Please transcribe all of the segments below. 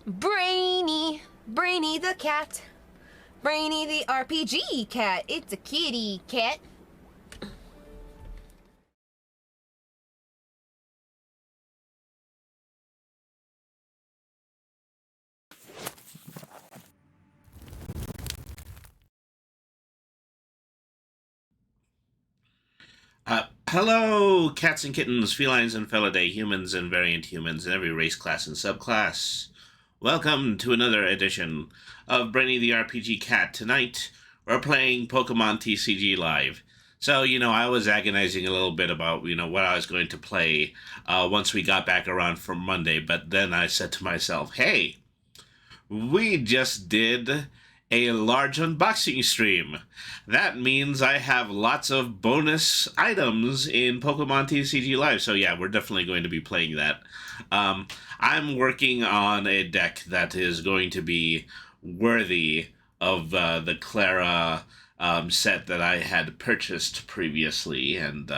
Brainy, Brainy the cat. Brainy the RPG cat. It's a kitty cat. Hello, cats and kittens, felines and felidae, humans and variant humans, and every race, class, and subclass. Welcome to another edition of Brainy the RPG Cat. Tonight, we're playing Pokemon TCG Live. So, I was agonizing a little bit about, what I was going to play once we got back around from Monday, but then I said to myself, hey, we just did a large unboxing stream. That means I have lots of bonus items in Pokemon TCG Live. So yeah, we're definitely going to be playing that. I'm working on a deck that is going to be worthy of the Clara set that I had purchased previously, and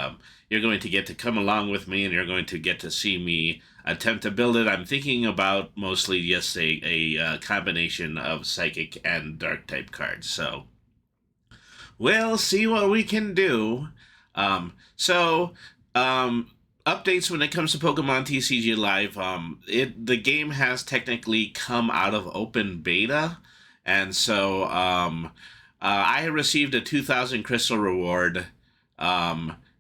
you're going to get to come along with me, and you're going to get to see me attempt to build it. I'm thinking about mostly just a combination of Psychic and Dark type cards. So we'll see what we can do. So updates when it comes to Pokemon TCG Live. The game has technically come out of open beta, and so I received a 2,000 crystal reward.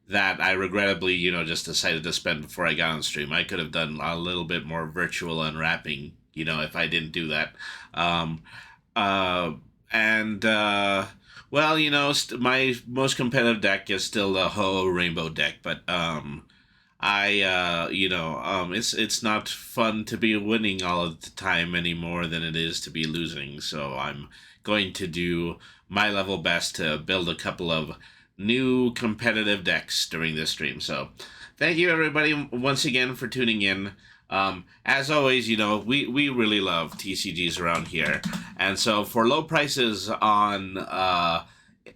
That I regrettably, just decided to spend before I got on stream. I could have done a little bit more virtual unwrapping, if I didn't do that. Um, and well, my most competitive deck is still the Ho Rainbow deck, but it's not fun to be winning all of the time anymore than it is to be losing. So I'm going to do my level best to build a couple of new competitive decks during this stream. So thank you everybody once again for tuning in. As always, we really love TCGs around here, and so for low prices on on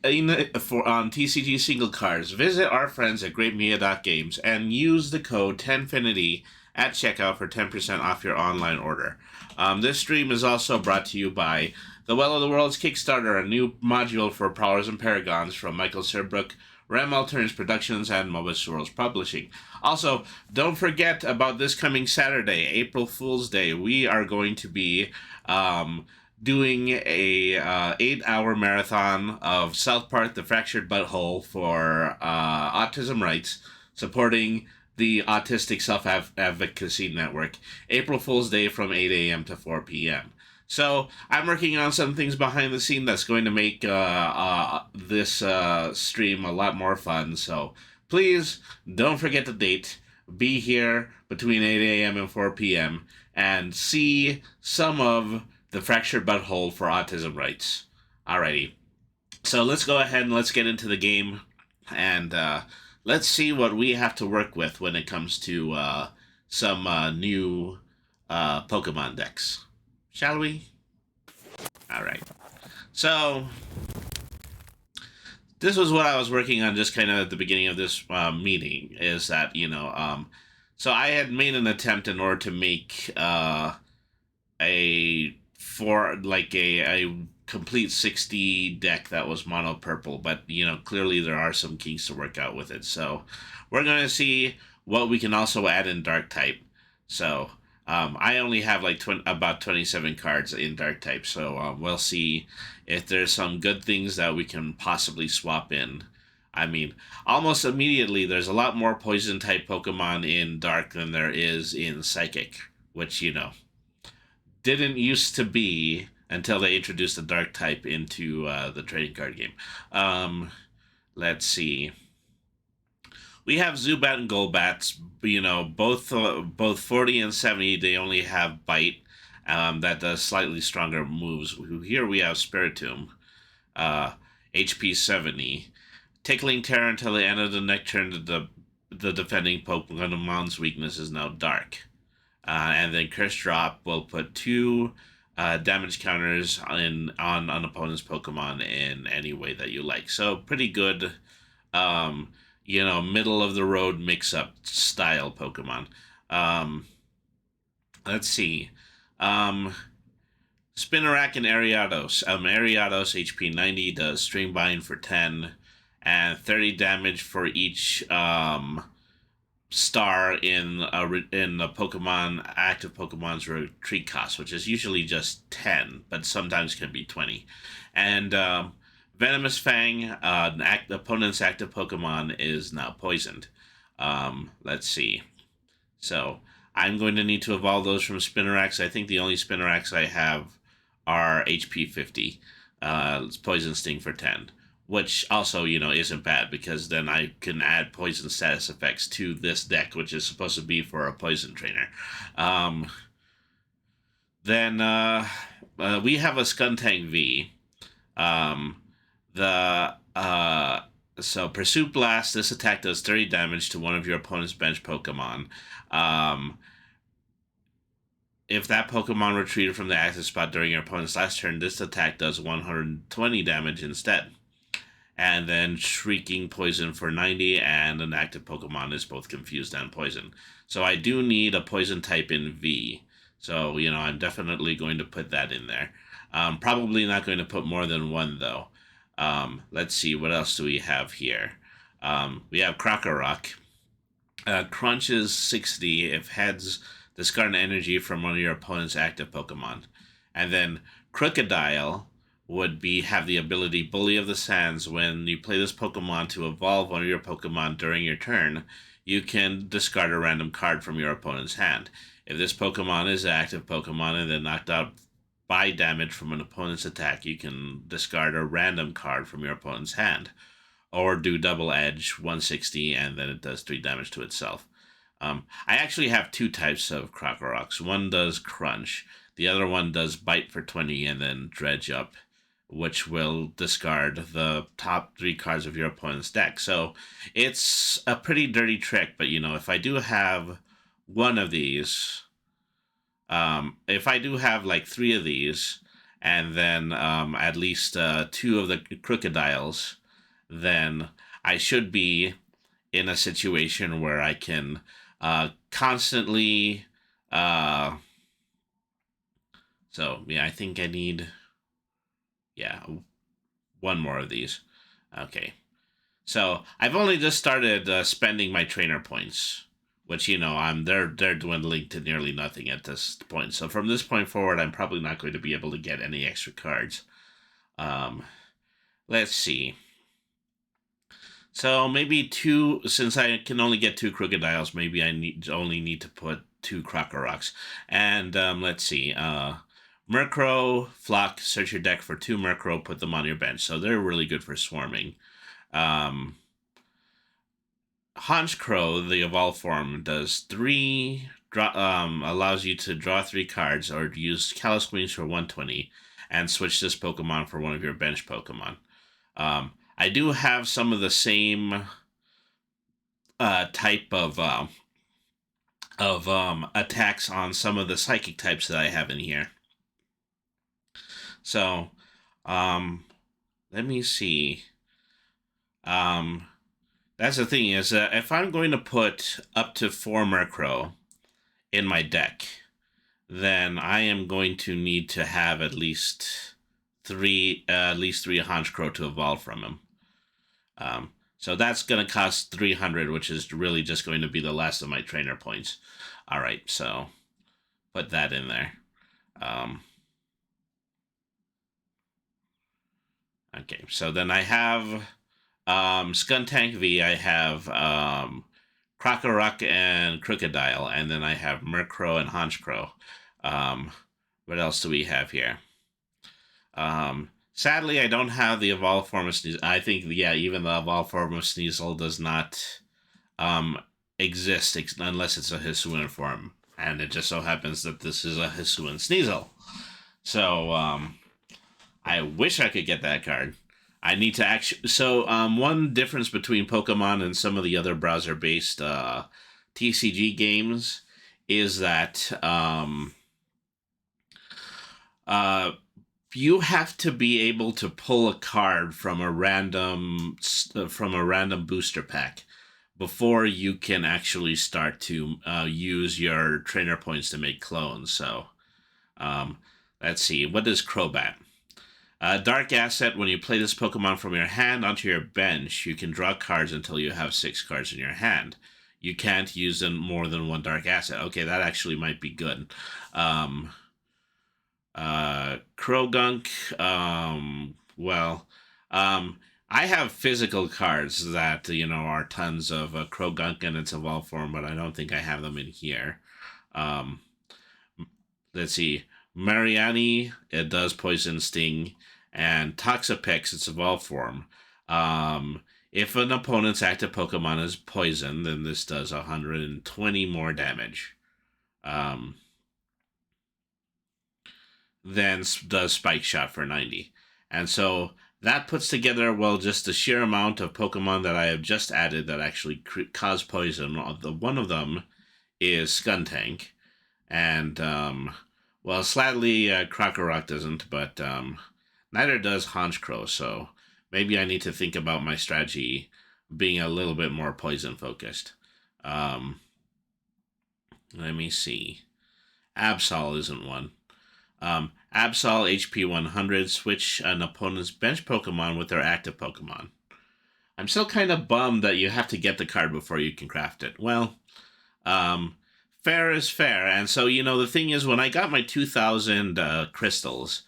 TCG single cards, visit our friends at GreatMedia.Games and use the code 10finity at checkout for 10% off your online order. This stream is also brought to you by the Well of the World's Kickstarter, a new module for Prowlers and Paragons from Michael Serbrook, Ram Alternates Productions, and Mobus Worlds Publishing. Also, don't forget about this coming Saturday, April Fool's Day. We are going to be doing a 8-hour marathon of South Park: The Fractured Butthole for autism rights, supporting the Autistic Self-Advocacy Network, April Fool's Day from 8 a.m. to 4 p.m. So I'm working on some things behind the scene that's going to make this stream a lot more fun. So please don't forget the date. Be here between 8 a.m. and 4 p.m. and see some of the Fractured Butthole for Autism Rights. Alrighty. So let's go ahead and let's get into the game, and let's see what we have to work with when it comes to some new Pokemon decks. Shall we? Alright. So, this was what I was working on just kind of at the beginning of this meeting, is that, so I had made an attempt in order to make a complete 60 deck that was mono purple, but clearly there are some kinks to work out with it. So we're going to see what we can also add in dark type. So I only have about 27 cards in dark type, so we'll see if there's some good things that we can possibly swap in. I mean, almost immediately there's a lot more poison type Pokemon in dark than there is in psychic, which didn't used to be until they introduced the dark type into the trading card game. Let's see. We have Zubat and Golbats. Both 40 and 70. They only have Bite. That does slightly stronger moves. Here we have Spiritomb, HP 70. Tickling Terror until the end of the next turn. The defending Pokemon's weakness is now Dark. And then Curse Drop will put 2 damage counters on an opponent's Pokemon in any way that you like. So pretty good, middle of the road mix up style Pokemon. Let's see. Um, Spinarak and Ariados. Ariados HP 90 does string bind for 10 and 30 damage for each star in the Pokemon active Pokemon's retreat cost, which is usually just 10, but sometimes can be 20. And Venomous Fang, opponent's active Pokemon, is now poisoned. Let's see. So I'm going to need to evolve those from Spinnerax. I think the only Spinnerax I have are HP 50. Poison Sting for 10. Which also, isn't bad because then I can add poison status effects to this deck, which is supposed to be for a poison trainer. Um, then we have a Skuntank V. Um, the So Pursuit Blast. This attack does 30 damage to one of your opponent's bench Pokemon. Um, if that Pokemon retreated from the active spot during your opponent's last turn, this attack does 120 damage instead. And then Shrieking Poison for 90, and an active Pokemon is both Confused and Poison. So I do need a Poison type in V. So, I'm definitely going to put that in there. Probably not going to put more than one, though. Let's see, what else do we have here? We have Krokorok. Crunch is 60 if heads discard an energy from one of your opponent's active Pokemon. And then Crocodile would have the ability Bully of the Sands. When you play this Pokemon to evolve one of your Pokemon during your turn, you can discard a random card from your opponent's hand. If this Pokemon is an active Pokemon and then knocked out by damage from an opponent's attack, you can discard a random card from your opponent's hand. Or do Double Edge 160, and then it does 3 damage to itself. I actually have 2 types of Crocoroks. One does Crunch. The other one does Bite for 20 and then Dredge Up, which will discard the top 3 cards of your opponent's deck. So it's a pretty dirty trick, but if I do have one of these, if I do have like 3 of these, and then at least 2 of the Crocodiles, then I should be in a situation where I can constantly. I think I need. Yeah, one more of these. Okay. So I've only just started spending my trainer points, which they're dwindling to nearly nothing at this point. So from this point forward, I'm probably not going to be able to get any extra cards. Let's see. So maybe 2, since I can only get 2 Crocodiles, maybe I only need to put 2 Crocoroks. And let's see. Murkrow, Flock, search your deck for 2 Murkrow, put them on your bench. So they're really good for swarming. Honchkrow, the evolved form, does 3, allows you to draw 3 cards or use Callous Wings for 120 and switch this Pokemon for one of your bench Pokemon. I do have some of the same type of attacks on some of the psychic types that I have in here. So, let me see. That's the thing is, if I'm going to put up to 4 Murkrow in my deck, then I am going to need to have at least 3 Honchkrow to evolve from him. So that's going to cost 300, which is really just going to be the last of my trainer points. All right, so put that in there. Okay, so then I have Skuntank V, I have Krokorok and Crocodile, and then I have Murkrow and Honchkrow. What else do we have here? Sadly, I don't have the evolved form of Sneasel. I think, even the evolved form of Sneasel does not exist unless it's a Hisuian form. And it just so happens that this is a Hisuian Sneasel. So, I wish I could get that card. I need to actually... So, one difference between Pokemon and some of the other browser-based TCG games is that you have to be able to pull a card from a random booster pack before you can actually start to use your trainer points to make clones. So Um, let's see. What is Crobat? Dark Asset. When you play this Pokemon from your hand onto your bench, you can draw cards until you have 6 cards in your hand. You can't use them more than one Dark Asset. Okay, that actually might be good. Krogunk. Well, I have physical cards that are tons of Krogunk in its evolved form, but I don't think I have them in here. Um, let's see. Mariani, it does Poison Sting, and Toxapex, its evolved form. If an opponent's active Pokemon is poison, then this does 120 more damage. Than does Spike Shot for 90. And so that puts together, well, just the sheer amount of Pokemon that I have just added that actually cause poison. One of them is Skuntank. And, well, sadly, Krokorok doesn't, but neither does Honchkrow. So maybe I need to think about my strategy being a little bit more poison focused. Let me see. Absol isn't one. Absol HP 100, switch an opponent's bench Pokemon with their active Pokemon. I'm still kind of bummed that you have to get the card before you can craft it. Well, fair is fair. And so, the thing is, when I got my 2,000 crystals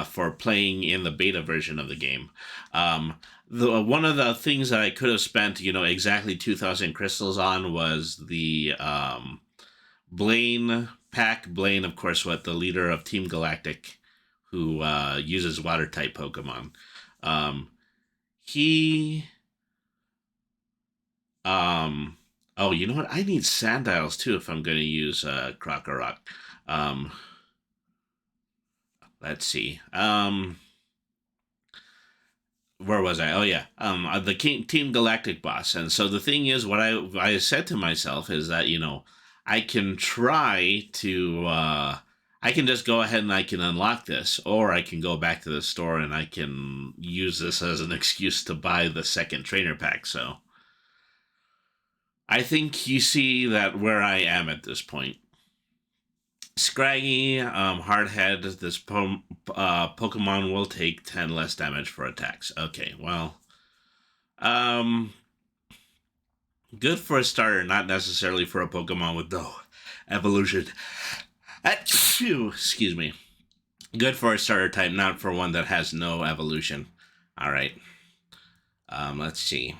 for playing in the beta version of the game, one of the things that I could have spent, exactly 2,000 crystals on was the Blaine pack. Blaine, of course, the leader of Team Galactic, who uses water type Pokemon. Oh, you know what? I need Sandiles too if I'm going to use Krokorok. Let's see. Where was I? Oh yeah, the Team Galactic boss. And so the thing is, what I said to myself is that I can try to. I can just go ahead and I can unlock this, or I can go back to the store and I can use this as an excuse to buy the second trainer pack. So I think you see that where I am at this point. Scraggy, Hardhead, this Pokemon will take 10 less damage for attacks. Okay, well, good for a starter, not necessarily for a Pokemon with no evolution. Excuse me. Good for a starter type, not for one that has no evolution. All right. Let's see.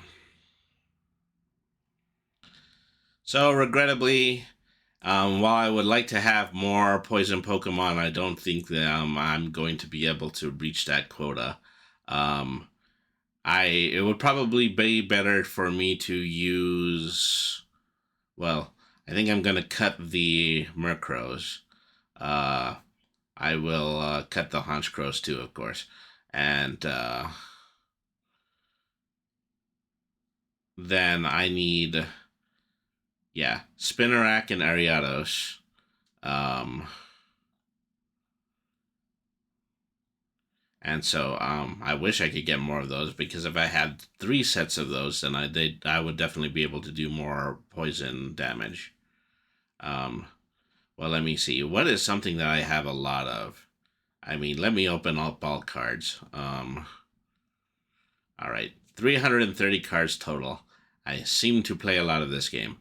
So, regrettably, while I would like to have more poison Pokemon, I don't think that I'm going to be able to reach that quota. It would probably be better for me to use. Well, I think I'm gonna cut the Murkrows. I will cut the Honchkrows too, of course, and then I need, yeah, Spinarak and Ariados. And so I wish I could get more of those, because if I had 3 sets of those, then I would definitely be able to do more poison damage. Well, let me see. What is something that I have a lot of? I mean, let me open up all cards. All right, 330 cards total. I seem to play a lot of this game.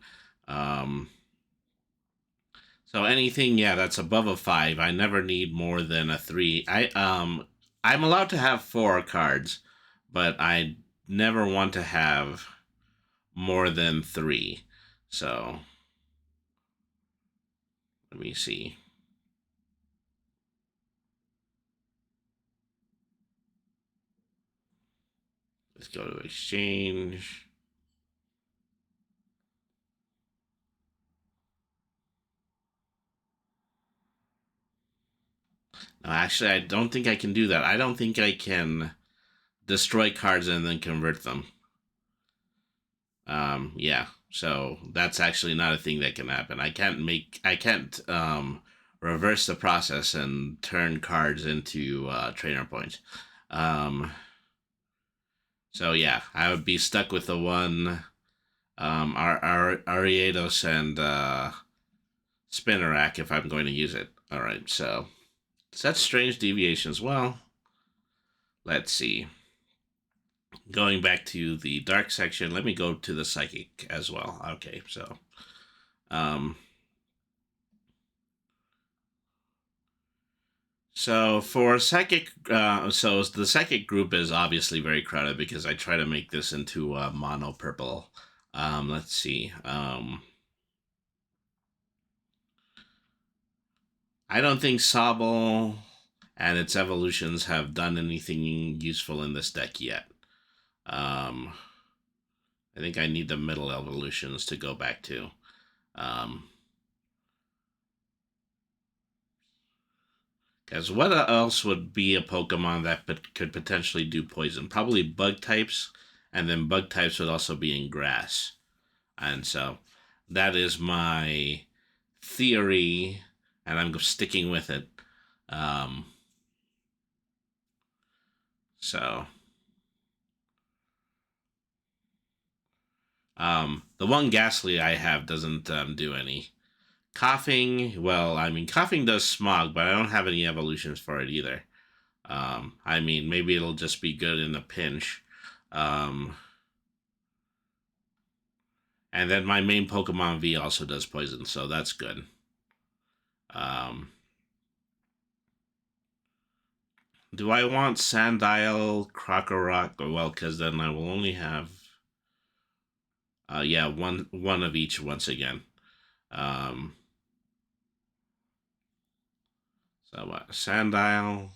So anything, yeah, that's above a 5. I never need more than a 3. I'm allowed to have 4 cards, but I never want to have more than 3. So let me see. Let's go to exchange. No, actually, I don't think I can do that. I don't think I can destroy cards and then convert them. Yeah. So that's actually not a thing that can happen. I can't reverse the process and turn cards into trainer points. So yeah, I would be stuck with the one Ariados and Spinarak if I'm going to use it. All right, so Such strange deviations. Well, let's see. Going back to the dark section, let me go to the psychic as well. Okay, so um, so for psychic, so the psychic group is obviously very crowded because I try to make this into mono purple. Let's see. I don't think Sobble and its evolutions have done anything useful in this deck yet. I think I need the middle evolutions to go back to. Because what else would be a Pokemon that could potentially do poison? Probably bug types, and then bug types would also be in grass. And so that is my theory, and I'm sticking with it. Um, so the one Ghastly I have doesn't do any. Coughing, well, I mean, Coughing does smog, but I don't have any evolutions for it either. I mean, maybe it'll just be good in a pinch. Um, and then my main Pokemon V also does poison, so that's good. Um, do I want Sandile, Crocorock? Well, because then I will only have, yeah, one of each once again. Um, so what? Sandile.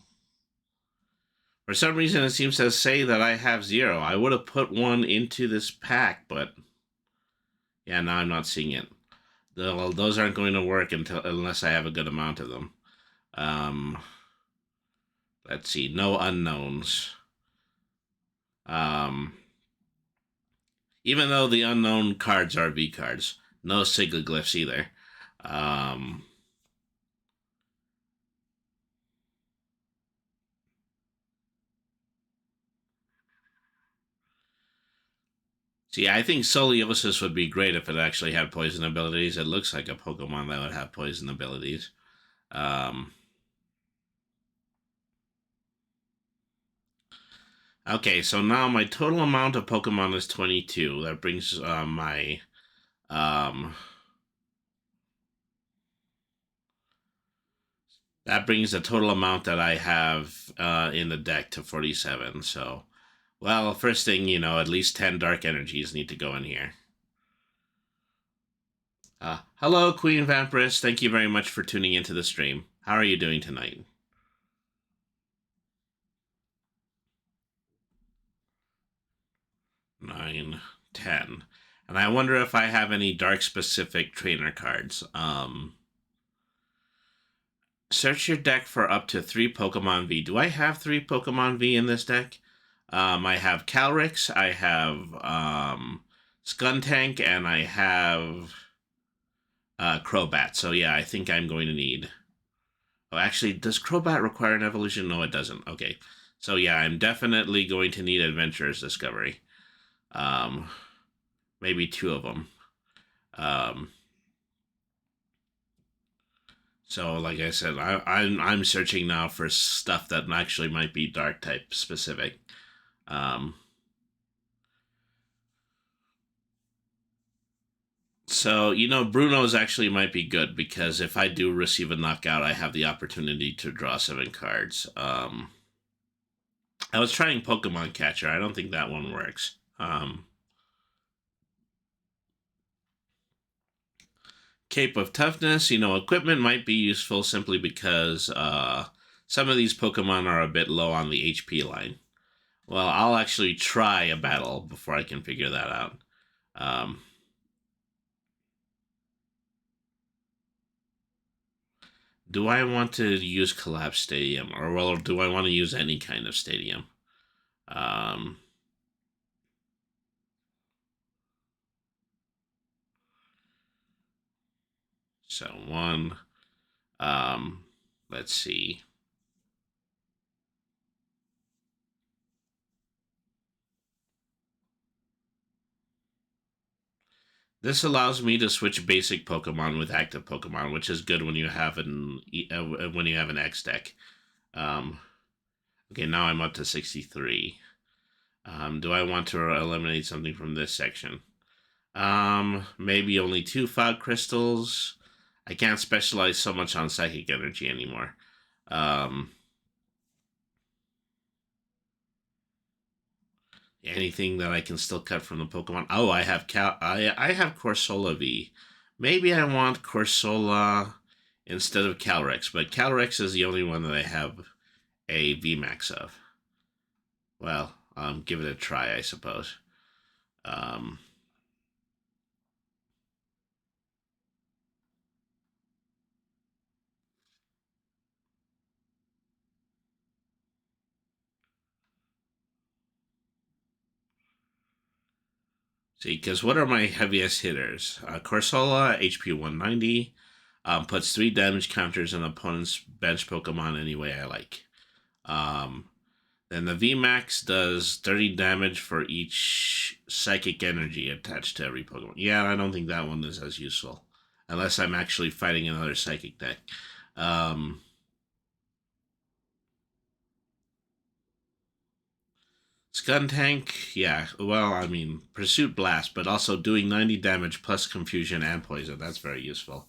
For some reason, it seems to say that I have 0. I would have put one into this pack, but yeah, now I'm not seeing it. Well, those aren't going to work unless I have a good amount of them. Um, let's see, no unknowns. Um, even though the unknown cards are V cards, no Siglaglyphs either. Um, See, I think Soliosis would be great if it actually had poison abilities. It looks like a Pokemon that would have poison abilities. Um, okay, so now my total amount of Pokemon is 22. That brings my um, that brings the total amount that I have in the deck to 47. So, well, first thing, at least 10 Dark Energies need to go in here. Hello, Queen Vampirist. Thank you very much for tuning into the stream. How are you doing tonight? 9, 10. And I wonder if I have any dark-specific trainer cards. Search your deck for up to 3 Pokemon V. Do I have 3 Pokemon V in this deck? I have Calrix, I have Skuntank, and I have Crobat. So yeah, I think I'm going to need... Oh, actually, does Crobat require an evolution? No, it doesn't. Okay. So yeah, I'm definitely going to need Adventurer's Discovery. Maybe 2 of them. So, like I said, I'm searching now for stuff that actually might be dark type specific. So, Bruno's actually might be good because if I do receive a knockout, I have the opportunity to draw 7 cards. I was trying Pokemon Catcher. I don't think that one works. Cape of Toughness, equipment might be useful simply because some of these Pokemon are a bit low on the HP line. Well, I'll actually try a battle before I can figure that out. Do I want to use Collapse Stadium, or do I want to use any kind of stadium? So one, let's see. This allows me to switch basic Pokemon with active Pokemon, which is good when you have an X deck. Um, okay, now I'm up to 63. Do I want to eliminate something from this section? Maybe only 2 fog crystals. I can't specialize so much on psychic energy anymore. Anything that I can still cut from the Pokemon. Oh, I have Corsola V. Maybe I want Corsola instead of Calyrex, but Calyrex is the only one that I have a VMAX of. Well, give it a try, I suppose. Um, See, because what are my heaviest hitters? Corsola, HP 190, puts 3 damage counters on opponent's bench Pokemon any way I like. Then the VMAX does 30 damage for each psychic energy attached to every Pokemon. Yeah, I don't think that one is as useful. Unless I'm actually fighting another psychic deck. Skuntank, yeah. Well, I mean, Pursuit Blast, but also doing 90 damage plus Confusion and Poison. That's very useful.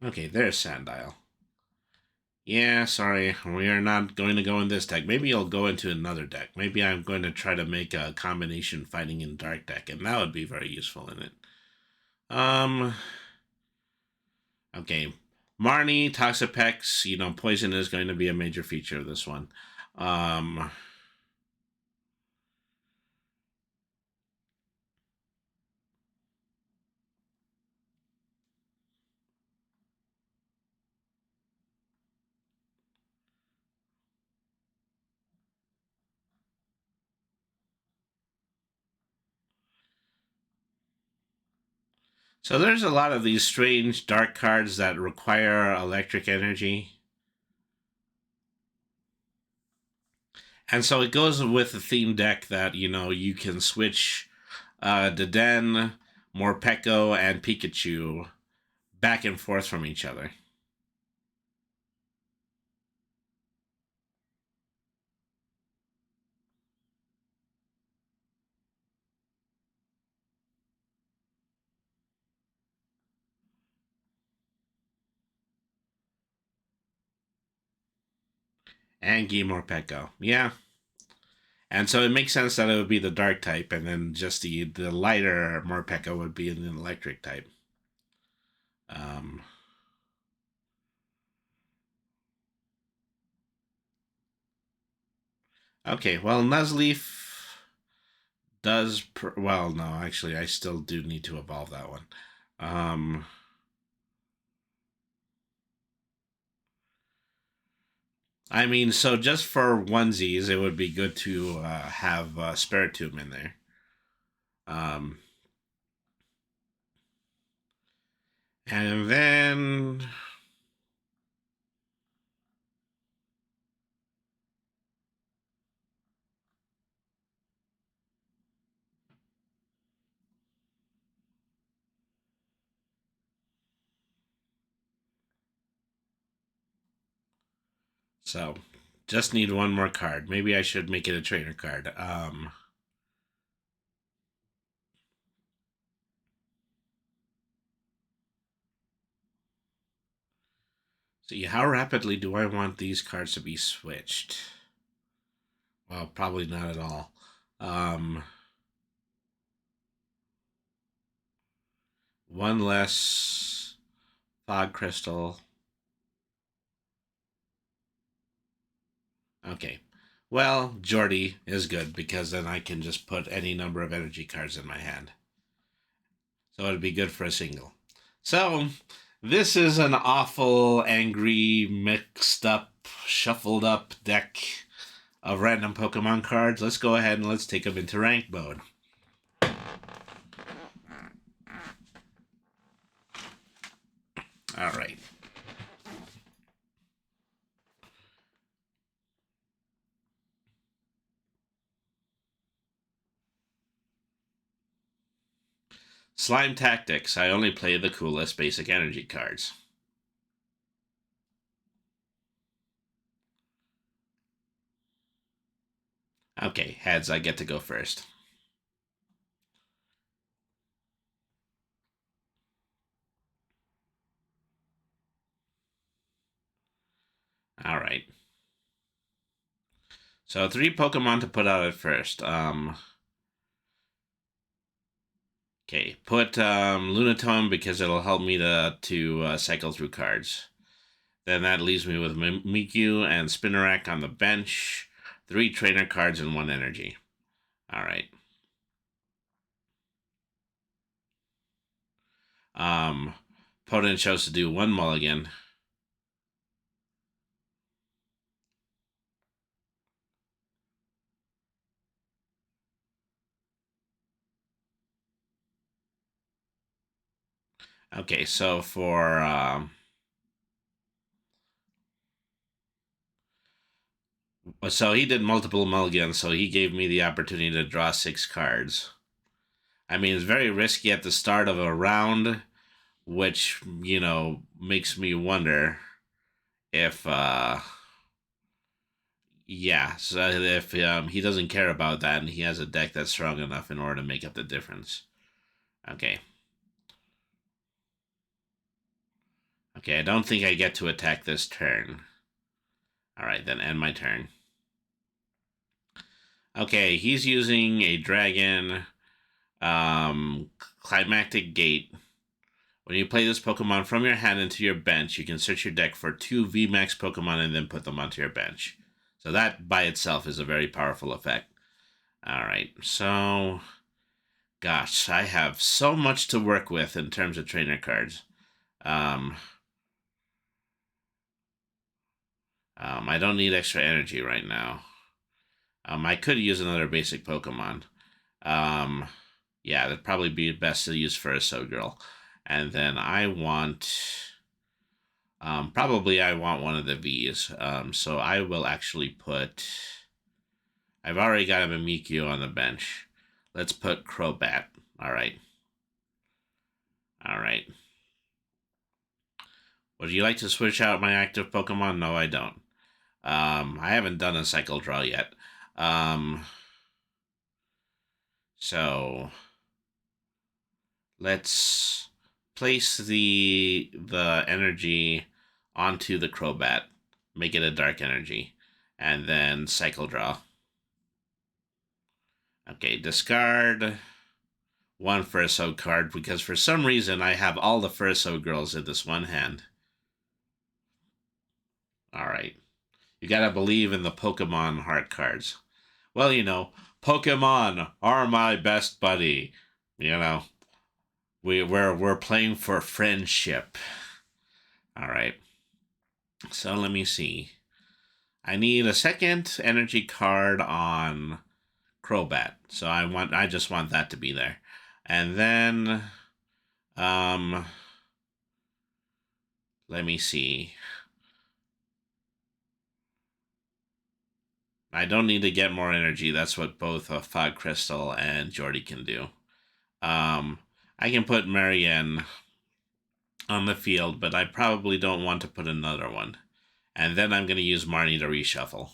Okay, there's Sandile. Yeah, sorry, we are not going to go in this deck. Maybe I'll go into another deck. Maybe I'm going to try to make a combination fighting in dark deck, and that would be very useful in it. Okay, Marnie, Toxapex, poison is going to be a major feature of this one. So there's a lot of these strange dark cards that require electric energy. And so it goes with the theme deck that, you can switch Deden, Morpeko, and Pikachu back and forth from each other. And Guy Morpeko. Yeah. And so it makes sense that it would be the dark type, and then just the lighter Morpeko would be an electric type. Um, okay, well, Nuzleaf does. Well, no, actually, I still do need to evolve that one. I mean, so just for onesies, it would be good to have Spiritomb in there. Um, and then so just need one more card. Maybe I should make it a trainer card. See, how rapidly do I want these cards to be switched? Well, probably not at all. One less fog crystal. Okay. Well, Jordy is good because then I can just put any number of energy cards in my hand. So it'd be good for a single. So this is an awful, angry, mixed up, shuffled up deck of random Pokemon cards. Let's go ahead and let's take them into rank mode. All right. Slime Tactics. I only play the coolest basic energy cards. Okay, heads, I get to go first. Alright. So 3 Pokemon to put out at first. Okay, put Lunatone because it'll help me to cycle through cards. Then that leaves me with Mimikyu and Spinarak on the bench. 3 trainer cards and 1 energy. Alright. Opponent chose to do 1 mulligan. Okay, so so he did multiple mulligans, so he gave me the opportunity to draw 6 cards. I mean, it's very risky at the start of a round, which, makes me wonder if, yeah, so if he doesn't care about that and he has a deck that's strong enough in order to make up the difference. Okay. Okay, I don't think I get to attack this turn. Alright, then end my turn. Okay, he's using a dragon, climactic gate. When you play this Pokemon from your hand into your bench, you can search your deck for 2 VMAX Pokemon and then put them onto your bench. So that by itself is a very powerful effect. Alright, so... Gosh, I have so much to work with in terms of trainer cards. I don't need extra energy right now. I could use another basic Pokemon. Yeah, that'd probably be best to use for a Girl. And then I want... probably I want one of the Vs. So I will actually put... I've already got a Mimikyu on the bench. Let's put Crobat. Alright. Alright. Would you like to switch out my active Pokemon? No, I don't. I haven't done a cycle draw yet. So let's place the energy onto the Crobat, make it a dark energy, and then cycle draw. Okay, discard 1 Furso card because for some reason I have all the Furso girls in this one hand. Alright. You gotta believe in the Pokemon heart cards. Well, Pokemon are my best buddy. We're playing for friendship. Alright. So let me see. I need a second energy card on Crobat. So I just want that to be there. And then let me see. I don't need to get more energy. That's what both Fog Crystal and Jordy can do. I can put Marianne on the field, but I probably don't want to put another one. And then I'm going to use Marnie to reshuffle.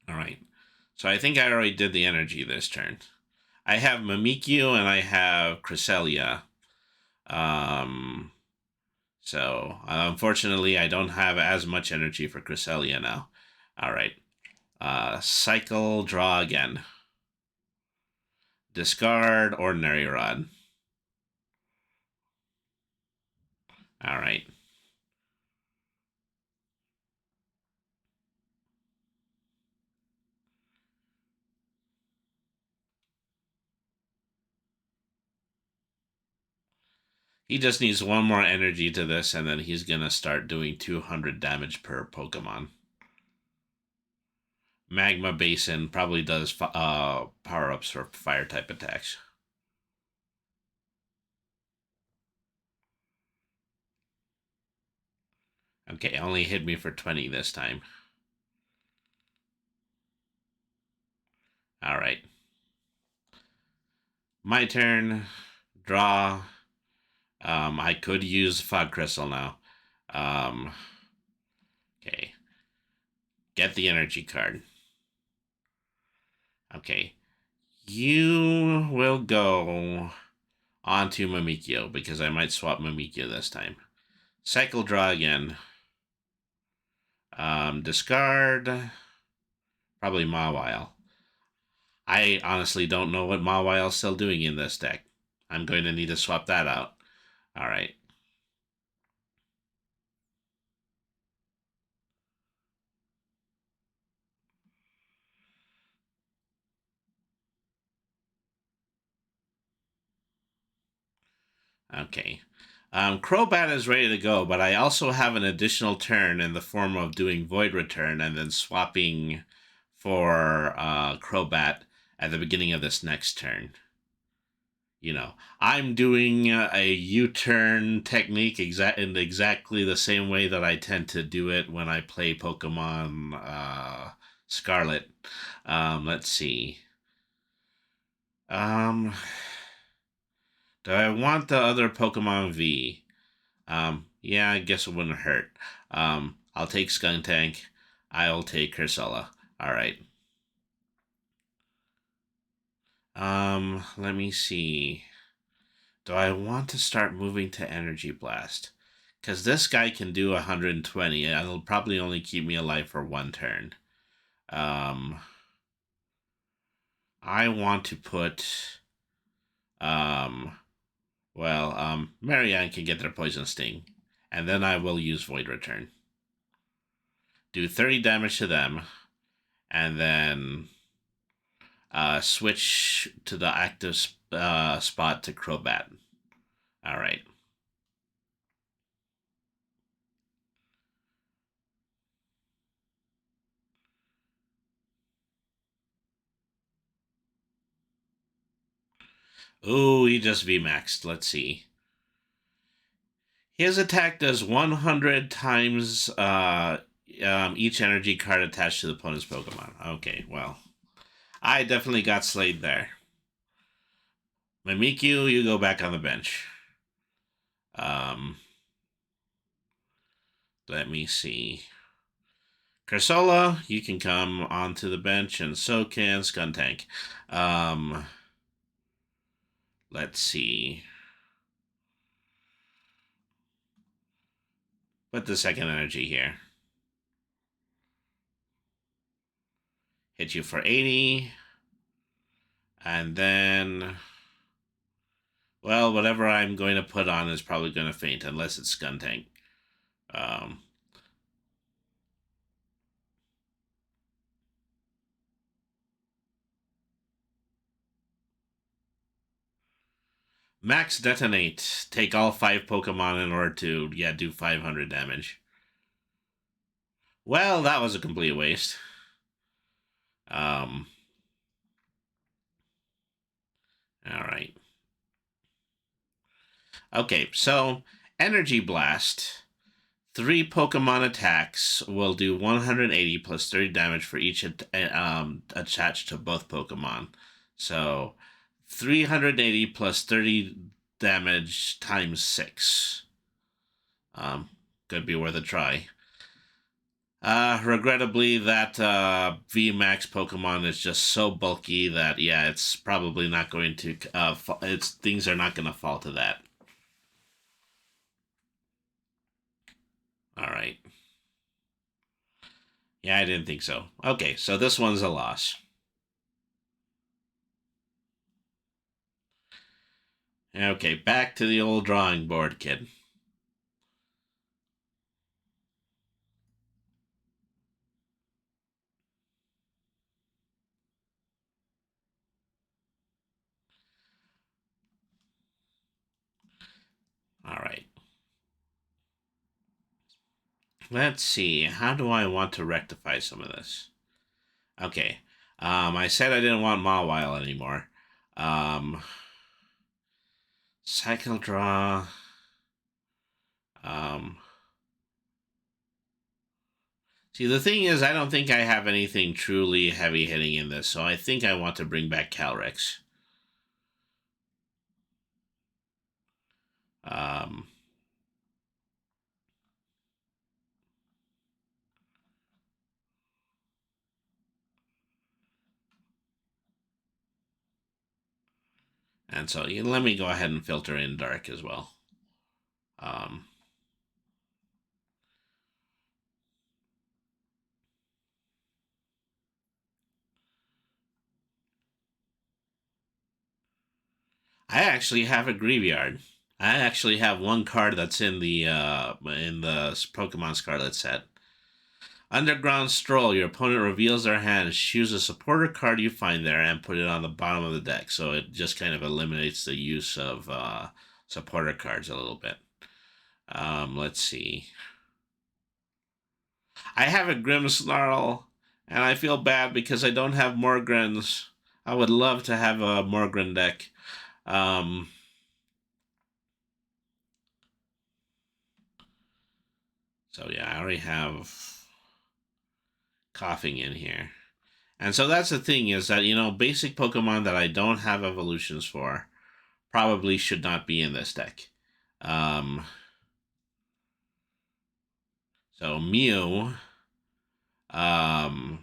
Alright. So I think I already did the energy this turn. I have Mimikyu and I have Cresselia. So unfortunately, I don't have as much energy for Cresselia now. Alright. Cycle, draw again. Discard Ordinary Rod. Alright. He just needs 1 more energy to this, and then he's going to start doing 200 damage per Pokemon. Magma Basin probably does power-ups for fire-type attacks. Okay, only hit me for 20 this time. All right. My turn. Draw. I could use Fog Crystal now. Okay. Get the energy card. Okay. You will go onto Mimikyu because I might swap Mimikyu this time. Cycle draw again. Discard. Probably Mawile. I honestly don't know what Mawile's still doing in this deck. I'm going to need to swap that out. All right. Okay. Crobat is ready to go, but I also have an additional turn in the form of doing Void Return and then swapping for Crobat at the beginning of this next turn. You know, I'm doing a U-turn technique in exactly the same way that I tend to do it when I play Pokemon Scarlet. Let's see. Um, do I want the other Pokemon V? Yeah, I guess it wouldn't hurt. I'll take Skuntank. I'll take Cursula. All right. Let me see. Do I want to start moving to Energy Blast? Because this guy can do 120, and it'll probably only keep me alive for one turn. Um, I want to put, Marianne can get their Poison Sting, and then I will use Void Return. Do 30 damage to them, and then switch to the active spot to Crobat. All right. Ooh, he just VMAXed. Let's see. His attack does 100 times each energy card attached to the opponent's Pokemon. Okay, well, I definitely got slayed there. Mimikyu, you go back on the bench. Let me see. Cursola, you can come onto the bench, and so can Skuntank. Let's see. Put the second energy here. Hit you for 80. And then, well, whatever I'm going to put on is probably going to faint, unless it's Skuntank. Max Detonate. Take all 5 Pokemon in order to, do 500 damage. Well, that was a complete waste. Alright. Okay, so Energy Blast. 3 Pokemon attacks will do 180 plus 30 damage for each attached to both Pokemon. So 380 plus 30 damage times 6. Could be worth a try. Regrettably, that VMAX Pokemon is just so bulky that, yeah, it's probably not going to, things are not going to fall to that. Alright. Yeah, I didn't think so. Okay, so this one's a loss. Okay, back to the old drawing board, kid. Alright. Let's see. How do I want to rectify some of this? Okay. I said I didn't want Mawile anymore. Cycle draw. See, the thing is, I don't think I have anything truly heavy hitting in this, so I think I want to bring back Calrex. Um, and so let me go ahead and filter in Dark as well. Um, I actually have a Graveyard. I actually have one card that's in the Pokemon Scarlet set. Underground Stroll. Your opponent reveals their hand. Choose a supporter card you find there and put it on the bottom of the deck. So it just kind of eliminates the use of supporter cards a little bit. Let's see. I have a Grimmsnarl, and I feel bad because I don't have Morgrins. I would love to have a Morgrin deck. So yeah, I already have Coughing in here. And so that's the thing is that, basic Pokemon that I don't have evolutions for probably should not be in this deck. So Mew, well,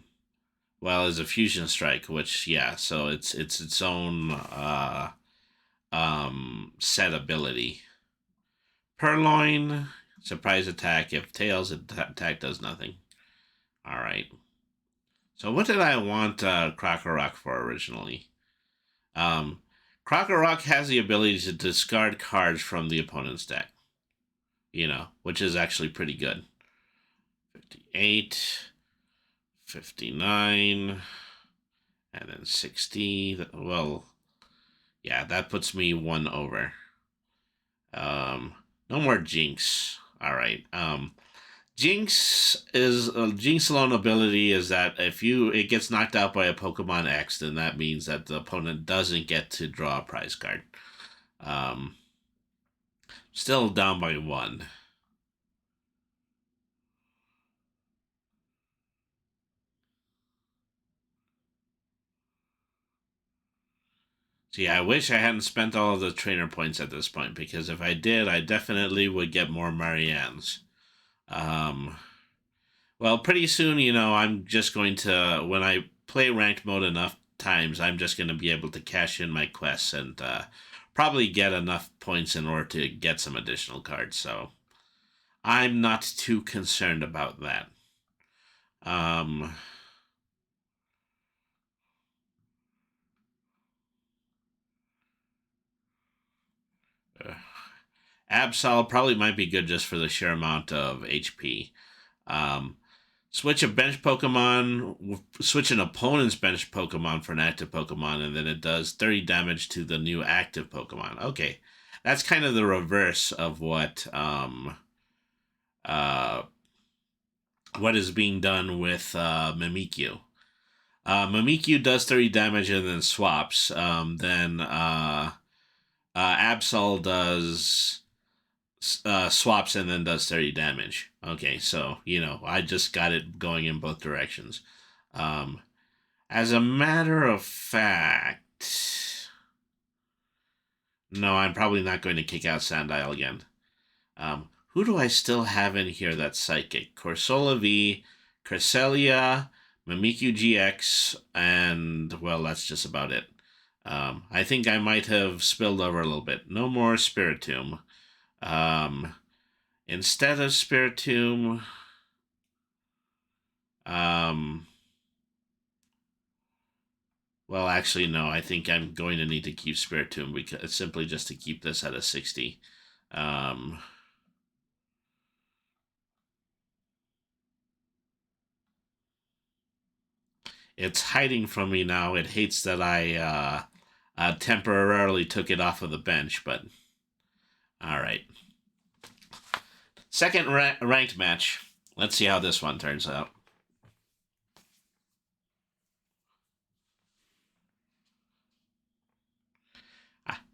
is a Fusion Strike, which, yeah, so it's its own set ability. Purloin, surprise attack. If Tails attack does nothing. All right. So what did I want Krokorok for originally? Krokorok has the ability to discard cards from the opponent's deck. Which is actually pretty good. 58, 59, and then 60. Well, yeah, that puts me one over. No more Jinx. All right. Jinx alone ability is that if it gets knocked out by a Pokemon X, then that means that the opponent doesn't get to draw a prize card. Still down by one. See, I wish I hadn't spent all of the trainer points at this point, because if I did, I definitely would get more Mariannes. Well, pretty soon, I'm just going to, when I play ranked mode enough times, I'm just going to be able to cash in my quests and probably get enough points in order to get some additional cards. So I'm not too concerned about that. Absol probably might be good just for the sheer amount of HP. Switch a bench Pokemon, switch an opponent's bench Pokemon for an active Pokemon, and then it does 30 damage to the new active Pokemon. Okay, that's kind of the reverse of what is being done with Mimikyu. Mimikyu does 30 damage and then swaps. Then Absol does swaps and then does 30 damage. Okay, so, I just got it going in both directions. As a matter of fact, no, I'm probably not going to kick out Sandile again. Who do I still have in here that's psychic? Corsola V, Cresselia, Mimikyu GX, and, well, that's just about it. I think I might have spilled over a little bit. No more Spiritomb. Instead of Spiritomb, well, actually, no. I think I'm going to need to keep Spiritomb because simply just to keep this at a 60. It's hiding from me now. It hates that I temporarily took it off of the bench, but all right. Second ranked match. Let's see how this one turns out.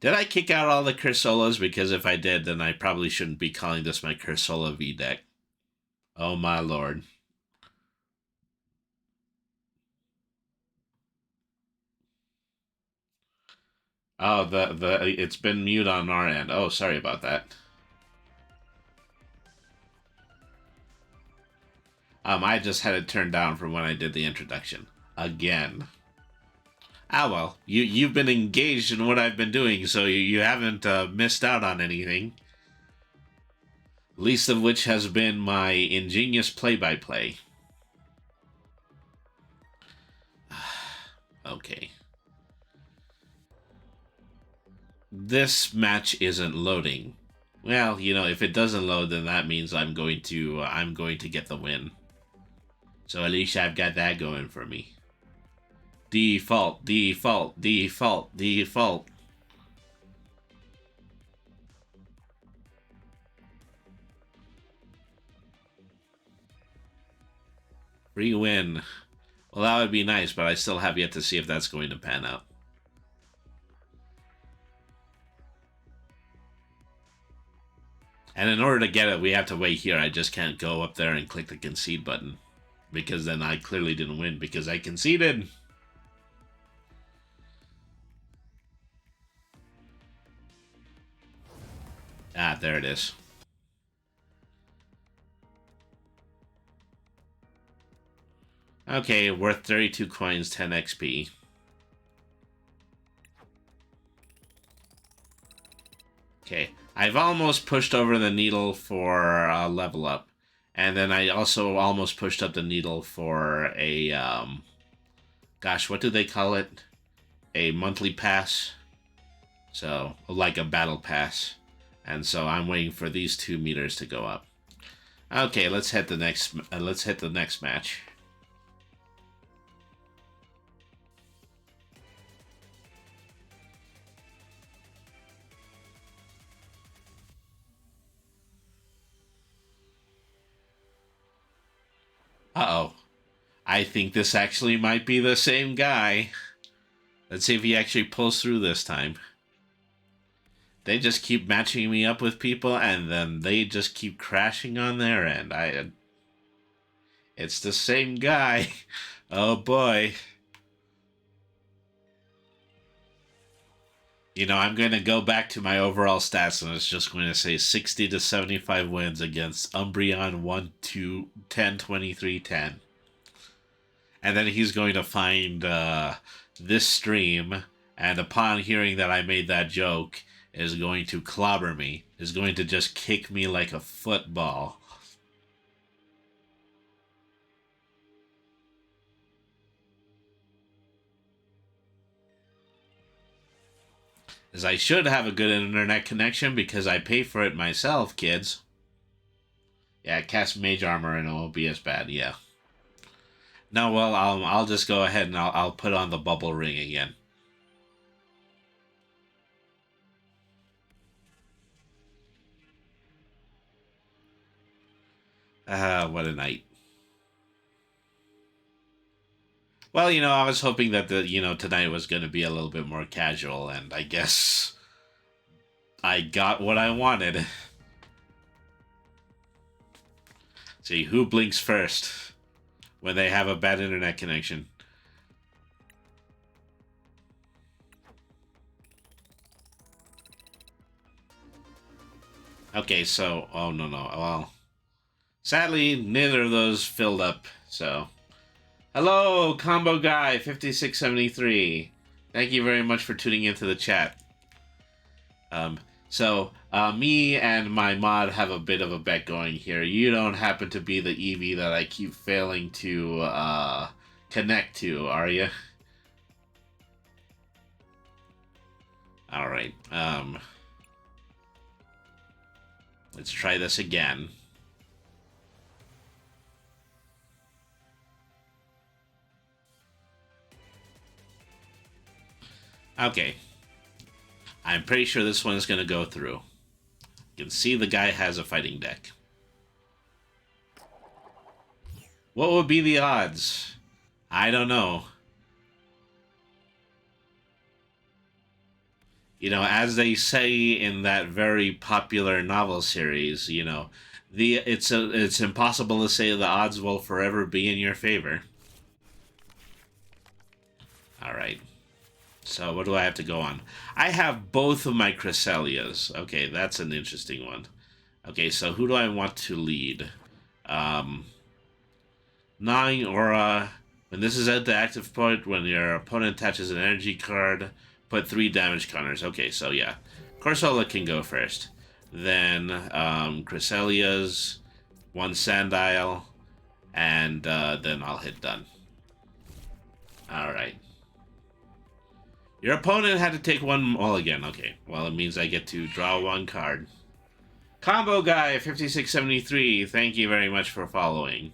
Did I kick out all the Cursolas? Because if I did, then I probably shouldn't be calling this my Cursola V deck. Oh my lord. Oh, it's been mute on our end. Oh, sorry about that. I just had it turned down from when I did the introduction. Again. Ah, well, you've been engaged in what I've been doing, so you haven't missed out on anything. Least of which has been my ingenious play-by-play. Okay. This match isn't loading. Well, if it doesn't load, then that means I'm going to get the win. So at least I've got that going for me. Default, default, default, default. Free win. Well, that would be nice, but I still have yet to see if that's going to pan out. And in order to get it, we have to wait here. I just can't go up there and click the concede button. Because then I clearly didn't win because I conceded. Ah, there it is. Okay, worth 32 coins, 10 XP. Okay, I've almost pushed over the needle for a level up. And then I also almost pushed up the needle for a, gosh, what do they call it? A monthly pass? So, like a battle pass. And so I'm waiting for these 2 meters to go up. Okay, let's hit the next match. Uh-oh. I think this actually might be the same guy. Let's see if he actually pulls through this time. They just keep matching me up with people, and then they just keep crashing on their end. It's the same guy. Oh boy. I'm going to go back to my overall stats, and it's just going to say 60 to 75 wins against Umbreon 1, 2, 10, 23, 10. And then he's going to find this stream, and upon hearing that I made that joke, is going to clobber me, is going to just kick me like a football. As I should have a good internet connection because I pay for it myself, kids. Yeah, cast Mage Armor and it won't be as bad, yeah. No, well, I'll just go ahead and I'll put on the bubble ring again. What a night. Well, I was hoping that tonight was going to be a little bit more casual, and I guess I got what I wanted. See, who blinks first when they have a bad internet connection? Okay, so, oh no, well, sadly, neither of those filled up, so. Hello, Combo Guy 5673. Thank you very much for tuning into the chat. Me and my mod have a bit of a bet going here. You don't happen to be the Eevee that I keep failing to connect to, are you? Alright, let's try this again. Okay. I'm pretty sure this one is going to go through. You can see the guy has a fighting deck. What would be the odds? I don't know. As they say in that very popular novel series, it's impossible to say the odds will forever be in your favor. All right. So what do I have to go on? I have both of my Chrysalias. Okay, that's an interesting one. Okay, so who do I want to lead? 9 aura. When this is at the active point, when your opponent attaches an energy card, put 3 damage counters. Okay, so yeah. Corsola can go first. Then Chrysalia's, 1 Sandile, and then I'll hit done. Alright. Your opponent had to take 1 mulligan. Okay, well, it means I get to draw 1 card. Combo Guy 5673, thank you very much for following.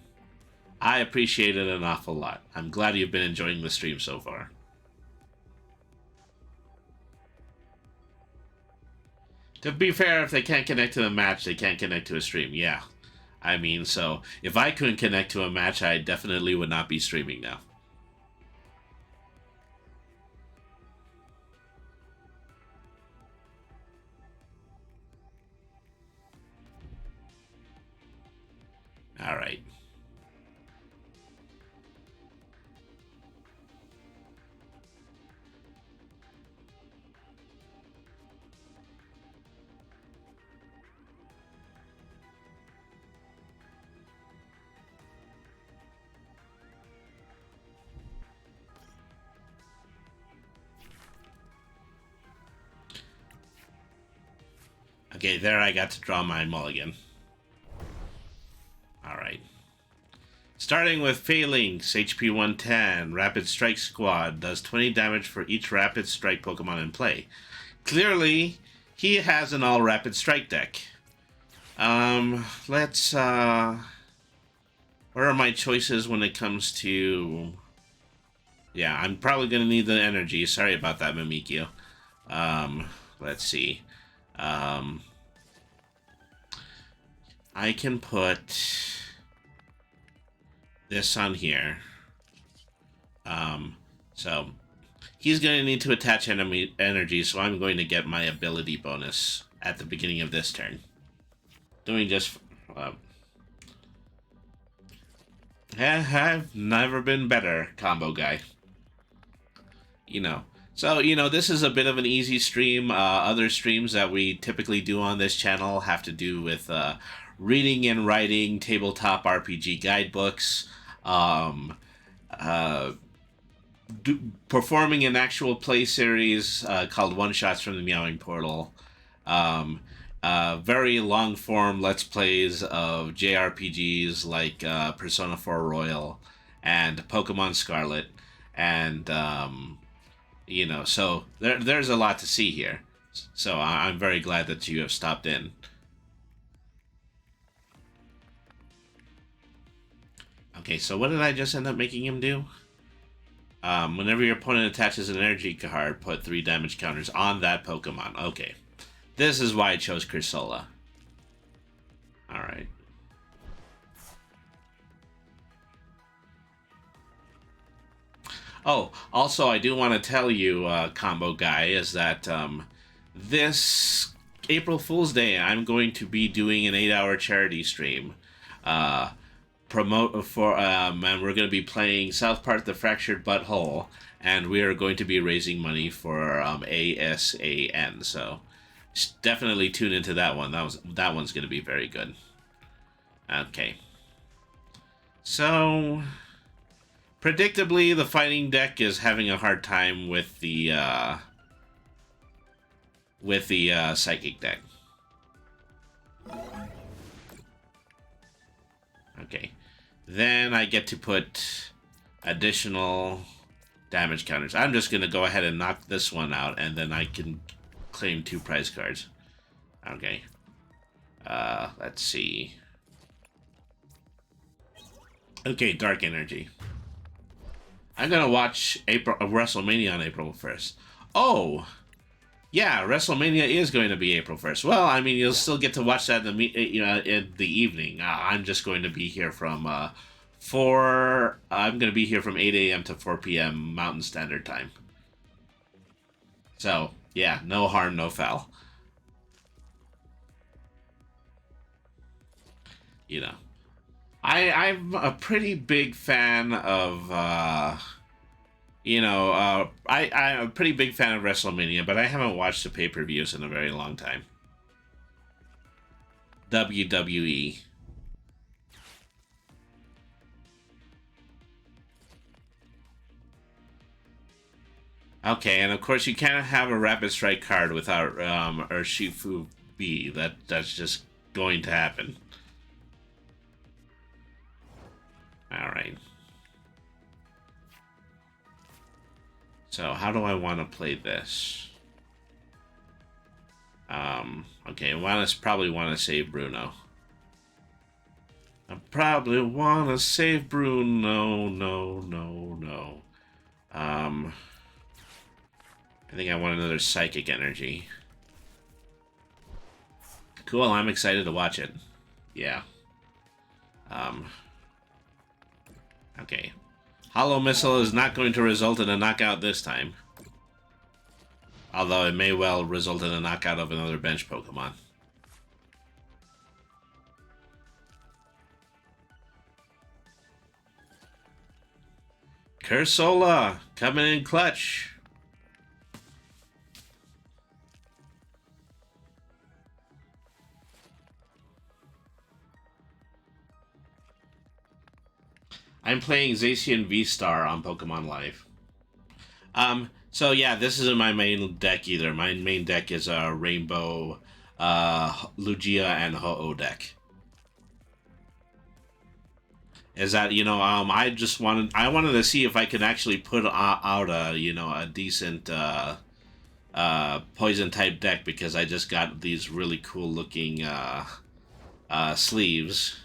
I appreciate it an awful lot. I'm glad you've been enjoying the stream so far. To be fair, if they can't connect to the match, they can't connect to a stream. Yeah. I mean, so if I couldn't connect to a match, I definitely would not be streaming now. All right. Okay, there I got to draw my mulligan. Alright. Starting with Phalanx, HP 110, Rapid Strike Squad, does 20 damage for each Rapid Strike Pokemon in play. Clearly, he has an all Rapid Strike deck. Let's, what are my choices when it comes to... Yeah, I'm probably gonna need the energy. Sorry about that, Mimikyu. Let's see. I can put this on here. So he's going to need to attach enemy energy, so I'm going to get my ability bonus at the beginning of this turn. Doing just... I've never been better, Combo Guy. You know. So, you know, this is a bit of an easy stream. Other streams that we typically do on this channel have to do with reading and writing tabletop RPG guidebooks, performing an actual play series called One Shots from the Meowing Portal, very long form Let's Plays of JRPGs like Persona 4 Royal and Pokemon Scarlet, and you know, so there's a lot to see here. So I'm very glad that you have stopped in. Okay, so what did I just end up making him do? Whenever your opponent attaches an energy card, put 3 damage counters on that Pokemon. Okay. This is why I chose Cursola. Alright. Oh, also, I do want to tell you, Combo Guy, is that this April Fool's Day, I'm going to be doing an 8-hour charity stream. And we're going to be playing South Park: The Fractured Butthole, and we are going to be raising money for ASAN. So definitely tune into that one. That one's going to be very good. Okay. So predictably, the fighting deck is having a hard time with the psychic deck. Okay. Then I get to put additional damage counters. I'm just going to go ahead and knock this one out, and then I can claim 2 prize cards. Okay. Let's see. Okay, Dark Energy. I'm going to watch WrestleMania on April 1st. Oh! Yeah, WrestleMania is going to be April 1st. Well, I mean, you'll still get to watch that in the evening. I'm just going to be here from I'm going to be here from 8 a.m. to 4 p.m. Mountain Standard Time. So, yeah, no harm, no foul. You know. I'm a pretty big fan of, I'm a pretty big fan of WrestleMania, but I haven't watched the pay-per-views in a very long time. WWE. Okay, and of course you can't have a Rapid Strike card without Urshifu B. That's just going to happen. All right. So how do I want to play this? Okay, probably want to save Bruno. I probably want to save Bruno. No. I think I want another Psychic Energy. Cool, I'm excited to watch it. Yeah. Okay. Hollow Missile is not going to result in a knockout this time. Although it may well result in a knockout of another bench Pokemon. Cursola coming in clutch. I'm playing Zacian V-Star on Pokemon Live. So yeah, this isn't my main deck either. My main deck is a Rainbow, Lugia, and Ho-Oh deck. Is that, I wanted to see if I could actually put out a decent poison type deck, because I just got these really cool looking sleeves.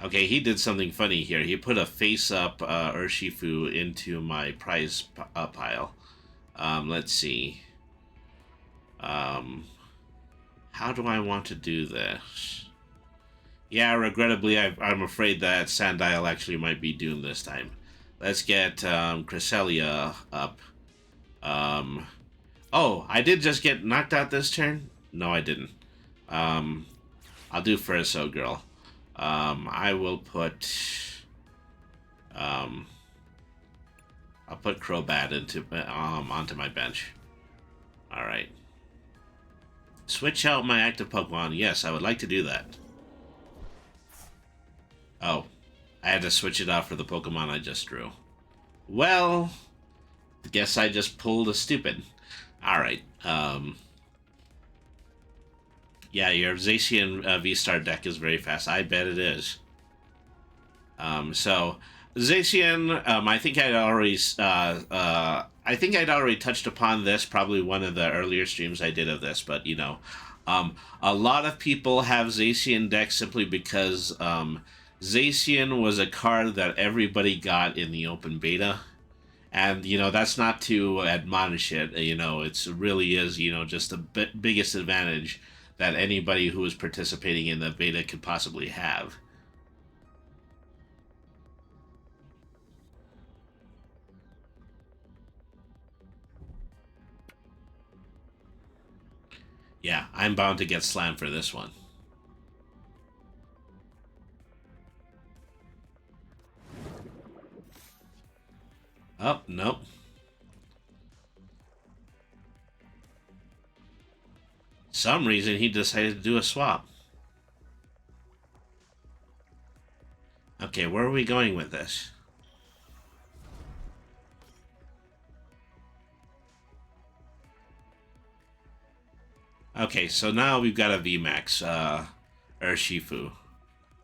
Okay, he did something funny here. He put a face-up Urshifu into my prize pile. Let's see. How do I want to do this? Yeah, regrettably, I'm afraid that Sandile actually might be doomed this time. Let's get Cresselia up. Oh, I did just get knocked out this turn? No, I didn't. I'll do Furso Girl. I will put... I'll put Crobat onto my bench. Alright. Switch out my active Pokemon. Yes, I would like to do that. Oh, I had to switch it out for the Pokemon I just drew. Well, I guess I just pulled a stupid. Alright, yeah, your Zacian V-Star deck is very fast. I bet it is. So Zacian, I think I'd already touched upon this, probably one of the earlier streams I did of this, but a lot of people have Zacian decks simply because Zacian was a card that everybody got in the open beta. And, that's not to admonish it, it really is, just the biggest advantage that anybody who is participating in the beta could possibly have. Yeah, I'm bound to get slammed for this one. Oh, nope. Some reason he decided to do a swap. Okay, where are we going with this? Okay, so now we've got a VMAX Urshifu,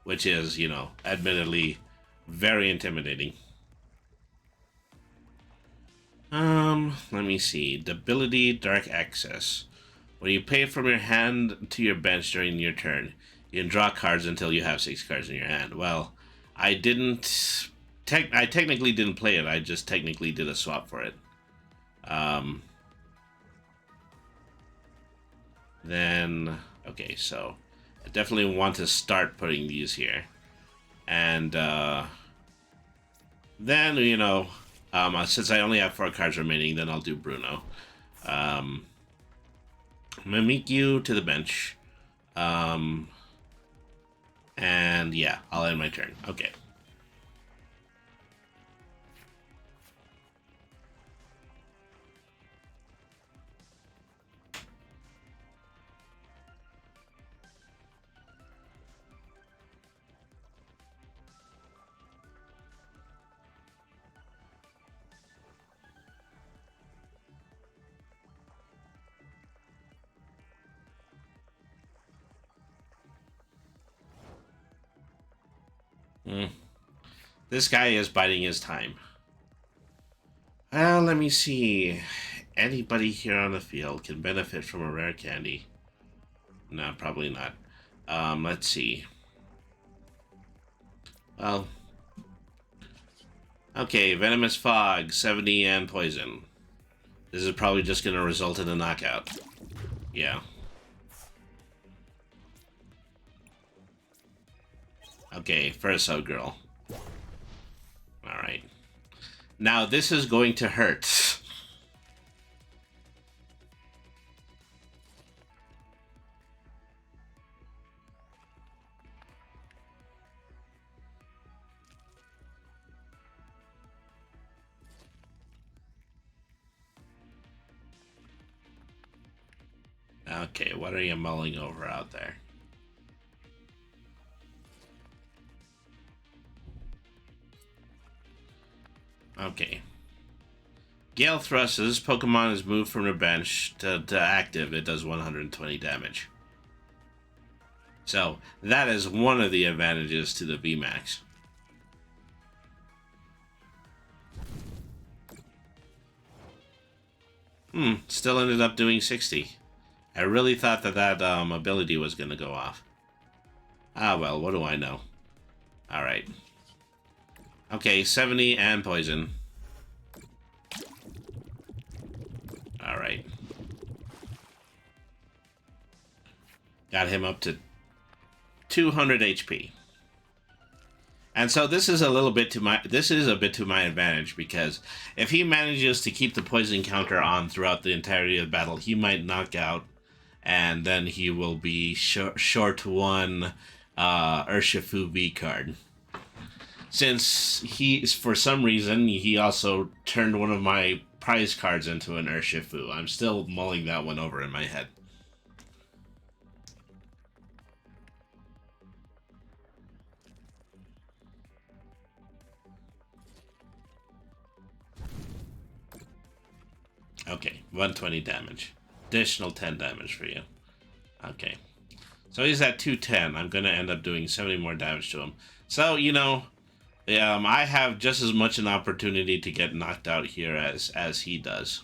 which is, admittedly very intimidating. Let me see. Debility, Dark Access. When you pay from your hand to your bench during your turn, you can draw cards until you have 6 cards in your hand. Well, I didn't... I technically didn't play it. I just technically did a swap for it. Then... Okay, so... I definitely want to start putting these here. And, then, since I only have 4 cards remaining, then I'll do Bruno. Mimikyu to the bench. And yeah, I'll end my turn. Okay. This guy is biding his time. Well, let me see. Anybody here on the field can benefit from a rare candy. No, probably not. Let's see. Well, okay, Venomous Fog, 70 and Poison. This is probably just going to result in a knockout. Yeah. Okay, Furso Girl. Alright. Now, this is going to hurt. Okay, what are you mulling over out there? Okay. Gale Thrust, as this Pokemon is moved from the bench to active, it does 120 damage. So, that is one of the advantages to the VMAX. Still ended up doing 60. I really thought that ability was going to go off. Ah, well, what do I know? Alright. Okay, 70 and Poison. Alright. Got him up to 200 HP. And so this is a bit to my advantage, because if he manages to keep the poison counter on throughout the entirety of the battle, he might knock out, and then he will be short one Urshifu V card. Since for some reason, he also turned one of my prize cards into an Urshifu. I'm still mulling that one over in my head. Okay, 120 damage. Additional 10 damage for you. Okay. So he's at 210. I'm going to end up doing 70 more damage to him. So, you know, I have just as much an opportunity to get knocked out here as he does.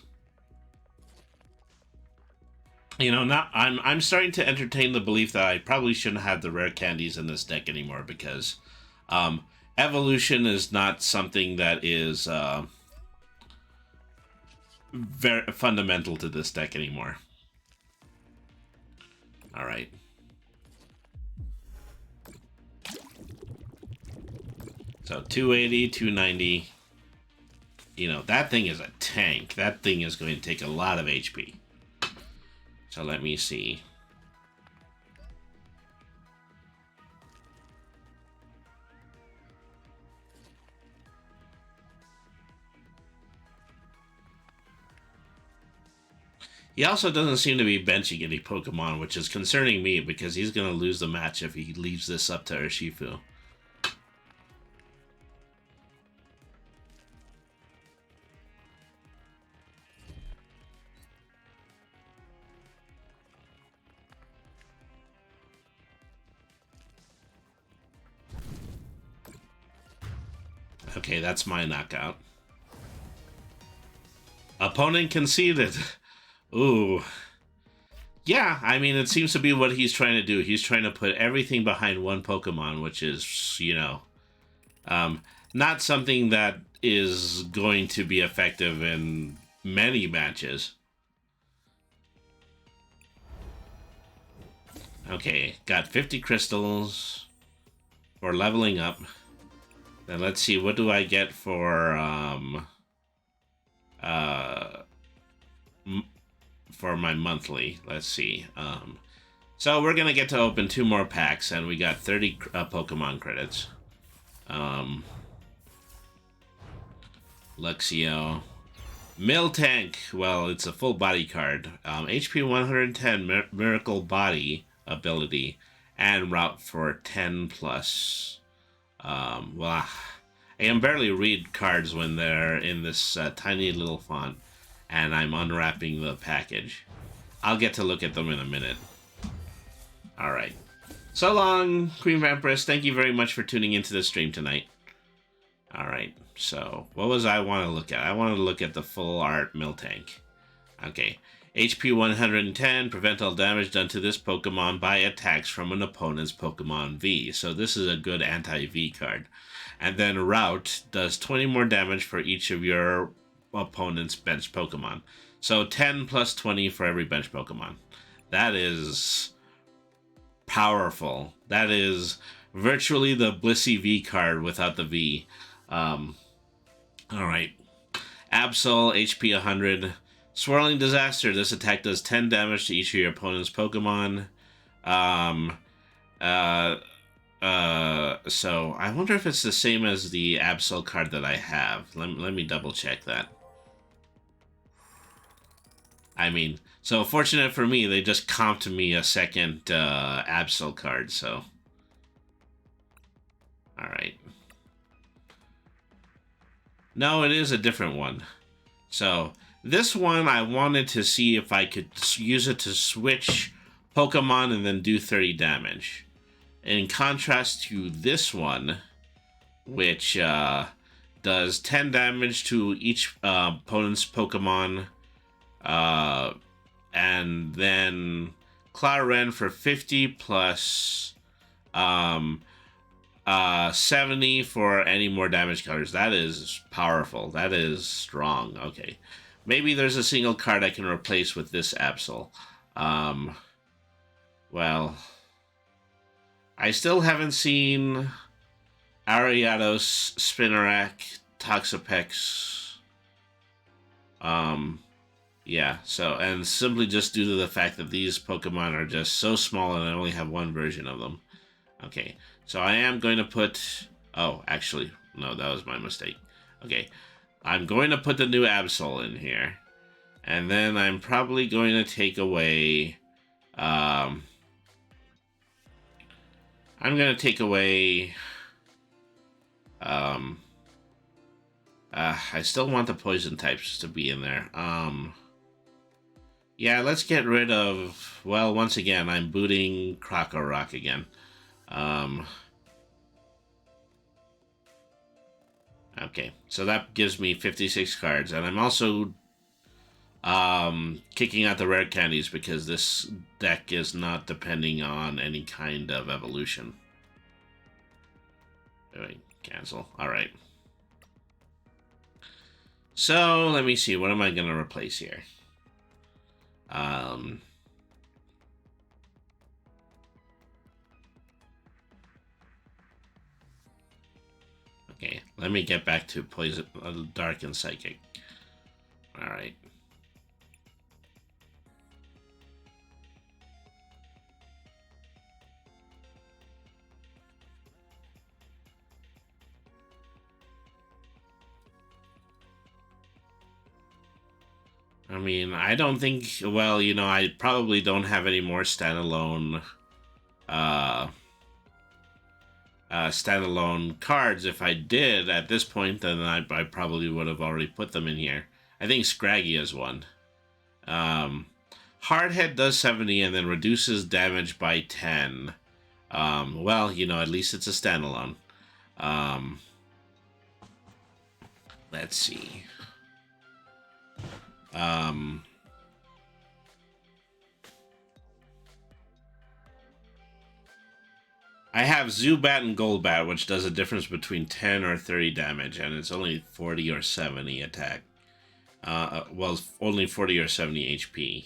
You know, I'm starting to entertain the belief that I probably shouldn't have the rare candies in this deck anymore, because evolution is not something that is very fundamental to this deck anymore. All right. So 280, 290. You know, that thing is a tank. That thing is going to take a lot of HP. So let me see. He also doesn't seem to be benching any Pokemon, which is concerning me, because he's going to lose the match if he leaves this up to Urshifu. Okay, that's my knockout. Opponent conceded. Ooh. Yeah, I mean, it seems to be what he's trying to do. He's trying to put everything behind one Pokemon, which is, you know, not something that is going to be effective in many matches. Okay, got 50 crystals for leveling up. Then let's see, what do I get for my monthly? Let's see. So we're gonna get to open 2 more packs, and we got 30 Pokemon credits. Luxio. Miltank. Well, it's a full body card. HP 110, Miracle Body ability, and route for 10 plus. Well, I can barely read cards when they're in this tiny little font, and I'm unwrapping the package. I'll get to look at them in a minute. Alright. So long, Queen Vampiress. Thank you very much for tuning into the stream tonight. Alright, so what was I want to look at? I wanted to look at the full art Miltank. Okay. HP 110, prevent all damage done to this Pokemon by attacks from an opponent's Pokemon V. So this is a good anti-V card. And then Route does 20 more damage for each of your opponent's bench Pokemon. So 10 plus 20 for every bench Pokemon. That is powerful. That is virtually the Blissey V card without the V. Alright. Absol, HP 100. Swirling Disaster. This attack does 10 damage to each of your opponent's Pokemon. So I wonder if it's the same as the Absol card that I have. Let me double check that. I mean, so fortunate for me, they just comped me a second Absol card, so. Alright. No, it is a different one. So, this one I wanted to see if I could use it to switch Pokemon and then do 30 damage. In contrast to this one, which does 10 damage to each opponent's Pokemon, and then Claren for 50 plus 70 for any more damage counters. That is powerful. That is strong. Okay. Maybe there's a single card I can replace with this Absol. Well, I still haven't seen Ariados, Spinarak, Toxapex. Yeah, so, and simply just due to the fact that these Pokemon are just so small and I only have one version of them. Okay, so I am going to put... Oh, actually, no, that was my mistake. Okay, I'm going to put the new Absol in here. And then I'm probably going to take away... I'm going to take away... I still want the poison types to be in there. Yeah, let's get rid of... Well, once again, I'm booting Krokorok again. Okay, so that gives me 56 cards, and I'm also kicking out the rare candies because this deck is not depending on any kind of evolution. Cancel. Alright. So, let me see. What am I going to replace here? Okay, let me get back to Poison, Dark and Psychic. Alright. I mean, I don't think... Well, you know, I probably don't have any more standalone... standalone cards. If I did at this point, then I probably would have already put them in here. I think Scraggy is one. Hardhead does 70 and then reduces damage by 10. Well, you know, at least it's a standalone. Let's see. I have Zubat and Golbat, which does a difference between 10 or 30 damage, and it's only 40 or 70 attack. Well, only 40 or 70 HP.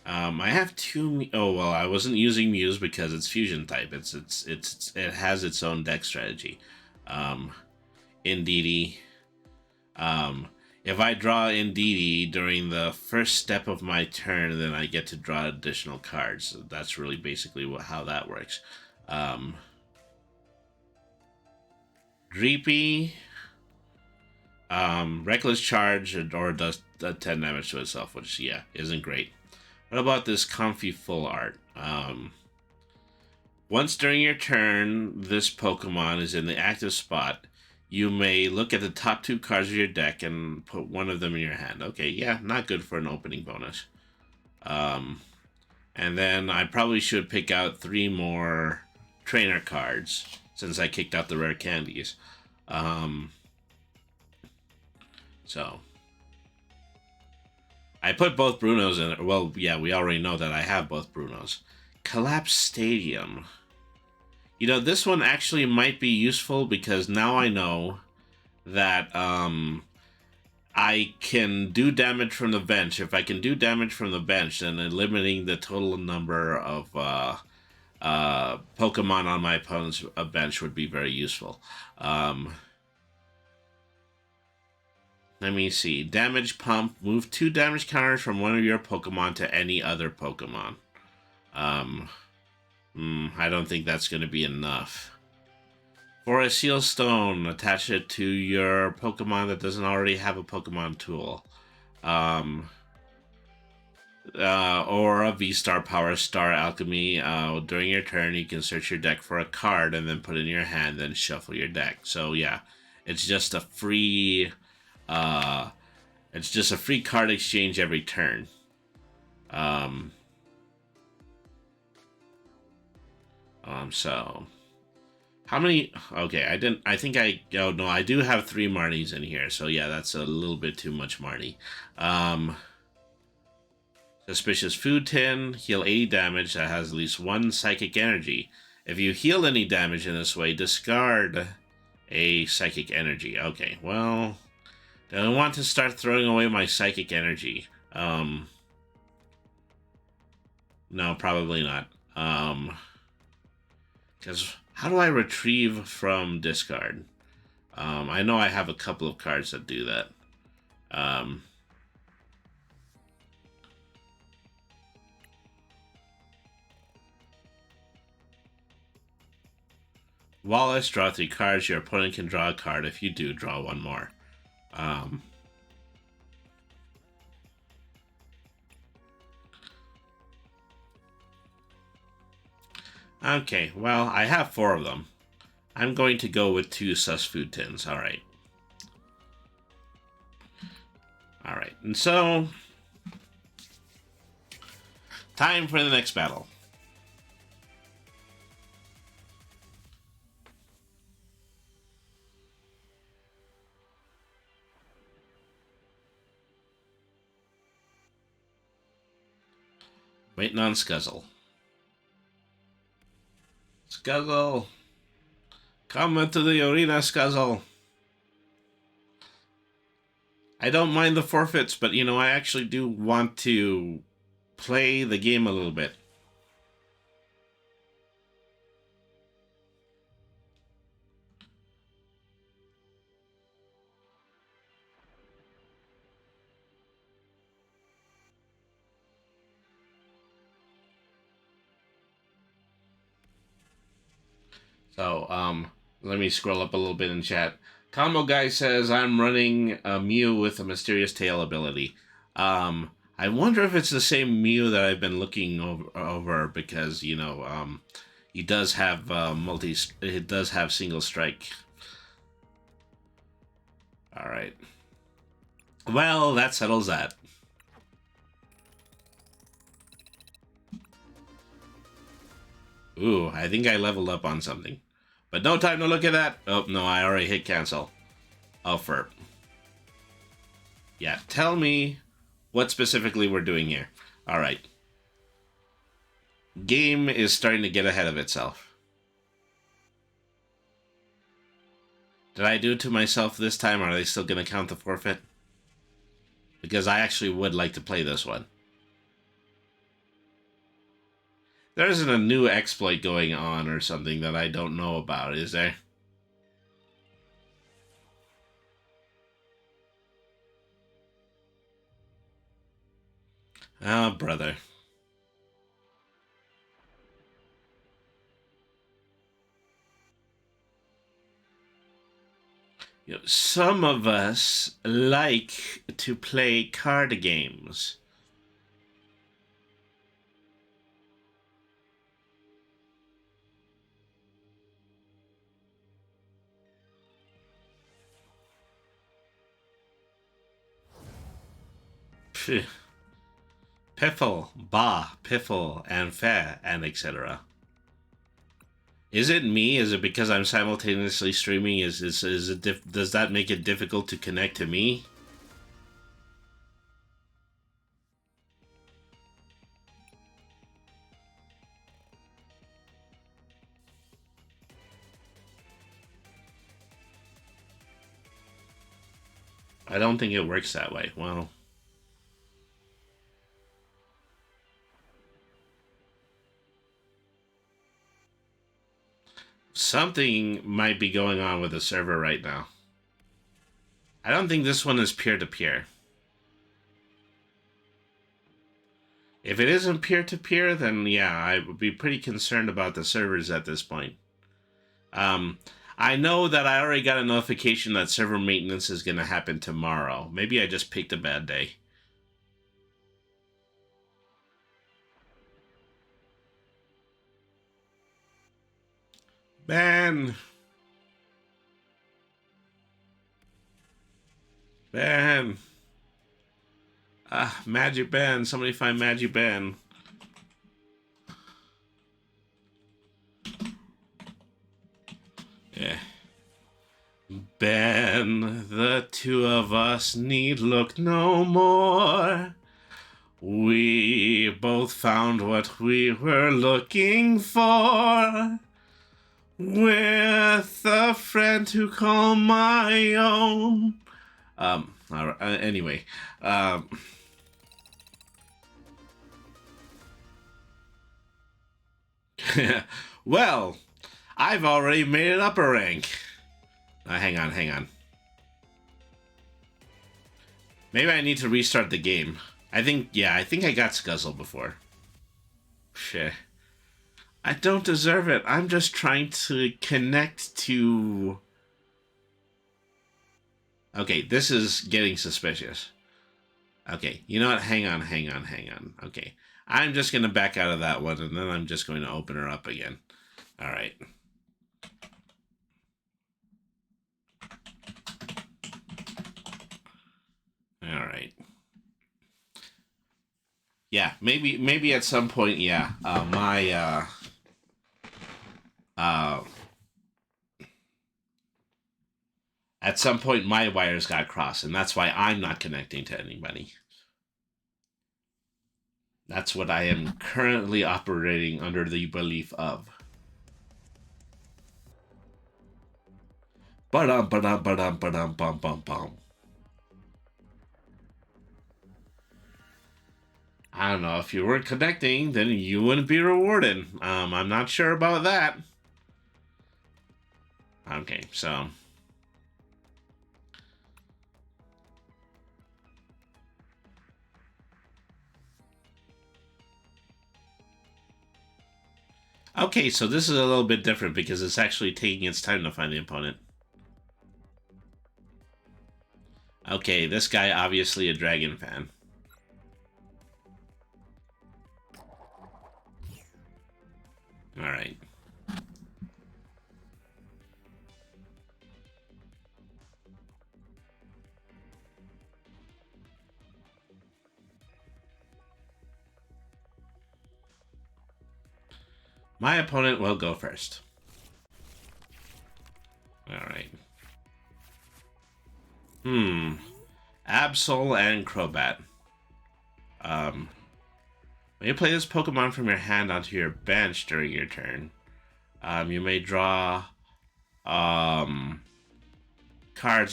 I have two... Oh, well, I wasn't using Muse because it's fusion type. It has its own deck strategy. Indeedee. If I draw Indeedee during the first step of my turn, then I get to draw additional cards. So that's really basically how that works. Dreepy, Reckless Charge, or does 10 damage to itself, which, yeah, isn't great. What about this Comfy Full Art? Once during your turn, this Pokemon is in the active spot. You may look at the top two cards of your deck and put one of them in your hand. Okay, yeah, not good for an opening bonus. And And then I probably should pick out 3 more trainer cards since I kicked out the rare candies. So I put both Brunos in it. Well, yeah, we already know that I have both Brunos. Collapse Stadium. You know, this one actually might be useful because now I know that I can do damage from the bench. If I can do damage from the bench, then eliminating the total number of Pokemon on my opponent's bench would be very useful. Let me see. Damage Pump. Move 2 damage counters from one of your Pokemon to any other Pokemon. I don't think that's going to be enough. For a Seal Stone, attach it to your Pokemon that doesn't already have a Pokemon tool. Or a V-Star Power Star Alchemy. During your turn, you can search your deck for a card and then put it in your hand, then shuffle your deck. So yeah, it's just a free... it's just a free card exchange every turn. So how many? Okay, oh no, I do have 3 Marnies in here. So yeah, that's a little bit too much Marnie. Suspicious Food Tin, heal 80 damage that has at least 1 psychic energy. If you heal any damage in this way, discard a psychic energy. Okay, well, do I want to start throwing away my psychic energy? No, probably not. Because how do I retrieve from discard? I know I have a couple of cards that do that. Wallace, draw 3 cards. Your opponent can draw a card. If you do, draw 1 more. Okay, well, I have 4 of them. I'm going to go with 2 sus food tins. Alright. Alright, and so... time for the next battle. Waiting on Scuzzle. Scuzzle! Come into the arena, Scuzzle! I don't mind the forfeits, but, you know, I actually do want to play the game a little bit. So, let me scroll up a little bit in chat. Combo Guy says, I'm running a Mew with a Mysterious Tail ability. I wonder if it's the same Mew that I've been looking over because, you know, he does have it does have single strike. Alright. Well, that settles that. Ooh, I think I leveled up on something. But no time to look at that. Oh, no, I already hit cancel. Oh, for... yeah, tell me what specifically we're doing here. Alright. Game is starting to get ahead of itself. Did I do it to myself this time, or are they still going to count the forfeit? Because I actually would like to play this one. There isn't a new exploit going on or something that I don't know about, is there? Oh, brother. You know, some of us like to play card games. Phew. Piffle, Ba, Piffle, and Fe, and etc. Is it me? Is it because I'm simultaneously streaming? Is it does that make it difficult to connect to me? I don't think it works that way. Well, something might be going on with the server right now. I don't think this one is peer-to-peer. If it isn't peer-to-peer, then yeah, I would be pretty concerned about the servers at this point. I know that I already got a notification that server maintenance is going to happen tomorrow. Maybe I just picked a bad day. Ben! Ben! Magic Ben. Somebody find Magic Ben. Yeah. Ben, the two of us need look no more. We both found what we were looking for. With a friend to call my own. Anyway. Well, I've already made it up a rank. Hang on. Maybe I need to restart the game. I think I got Scuzzle before. Shit. I don't deserve it. I'm just trying to connect to... Okay, this is getting suspicious. Okay, you know what? Hang on. Okay, I'm just going to back out of that one, and then I'm just going to open her up again. All right. All right. Yeah, maybe at some point, yeah. At some point, my wires got crossed, and that's why I'm not connecting to anybody. That's what I am currently operating under the belief of. Ba-dum-ba-dum-ba-dum-ba-dum-bum-bum-bum. I don't know. If you weren't connecting, then you wouldn't be rewarded. I'm not sure about that. Okay, so... Okay, so this is a little bit different because it's actually taking its time to find the opponent. Okay, this guy obviously a dragon fan. Alright. My opponent will go first. Alright. Absol and Crobat. When you play this Pokemon from your hand onto your bench during your turn, you may draw cards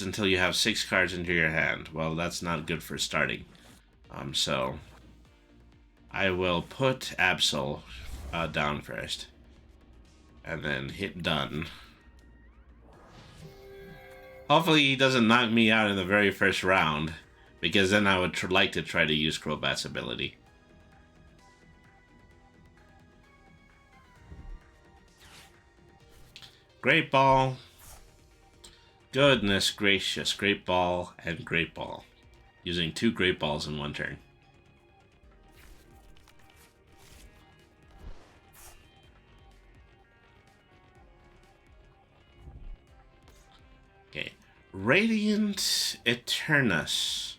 until you have 6 cards into your hand. Well, that's not good for starting. So I will put Absol down first, and then hit done. Hopefully he doesn't knock me out in the very first round, because then I would like to try to use Crobat's ability. Great Ball. Goodness gracious, Great Ball and Great Ball. Using 2 Great Balls in one turn. Okay. Radiant Eternus.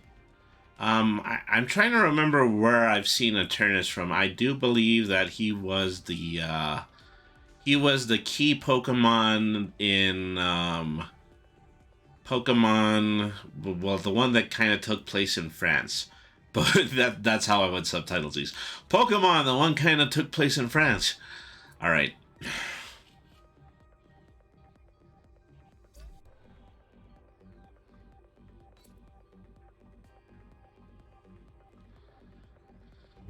I'm trying to remember where I've seen Eternus from. I do believe that he was the key Pokemon in Pokemon, well, the one that kind of took place in France. But that's how I would subtitle these. Pokemon, the one kind of took place in France. All right.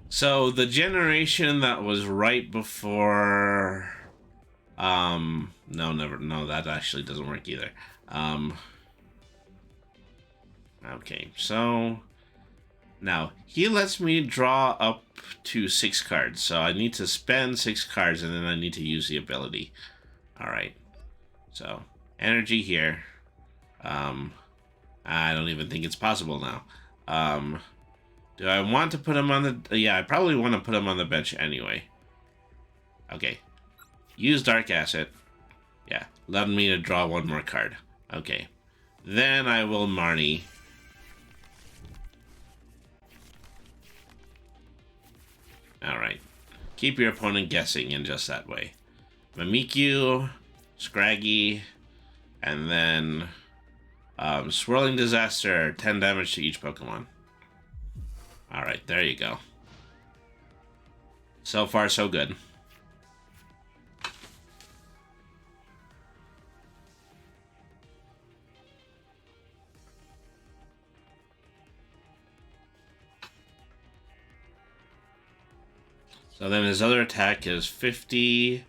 So the generation that was right before, no, never, no, that actually doesn't work either. Okay, so now he lets me draw up to 6 cards, so I need to spend 6 cards and then I need to use the ability. All right, so energy here. I don't even think it's possible now. Do I want to put him on the... Yeah, I probably want to put him on the bench anyway. Okay. Use Dark Acid. Yeah, allowed me to draw 1 more card. Okay. Then I will Marnie. Alright. Keep your opponent guessing in just that way. Mimikyu, Scraggy, and then Swirling Disaster, 10 damage to each Pokemon. Alright, there you go. So far, so good. So then his other attack is 50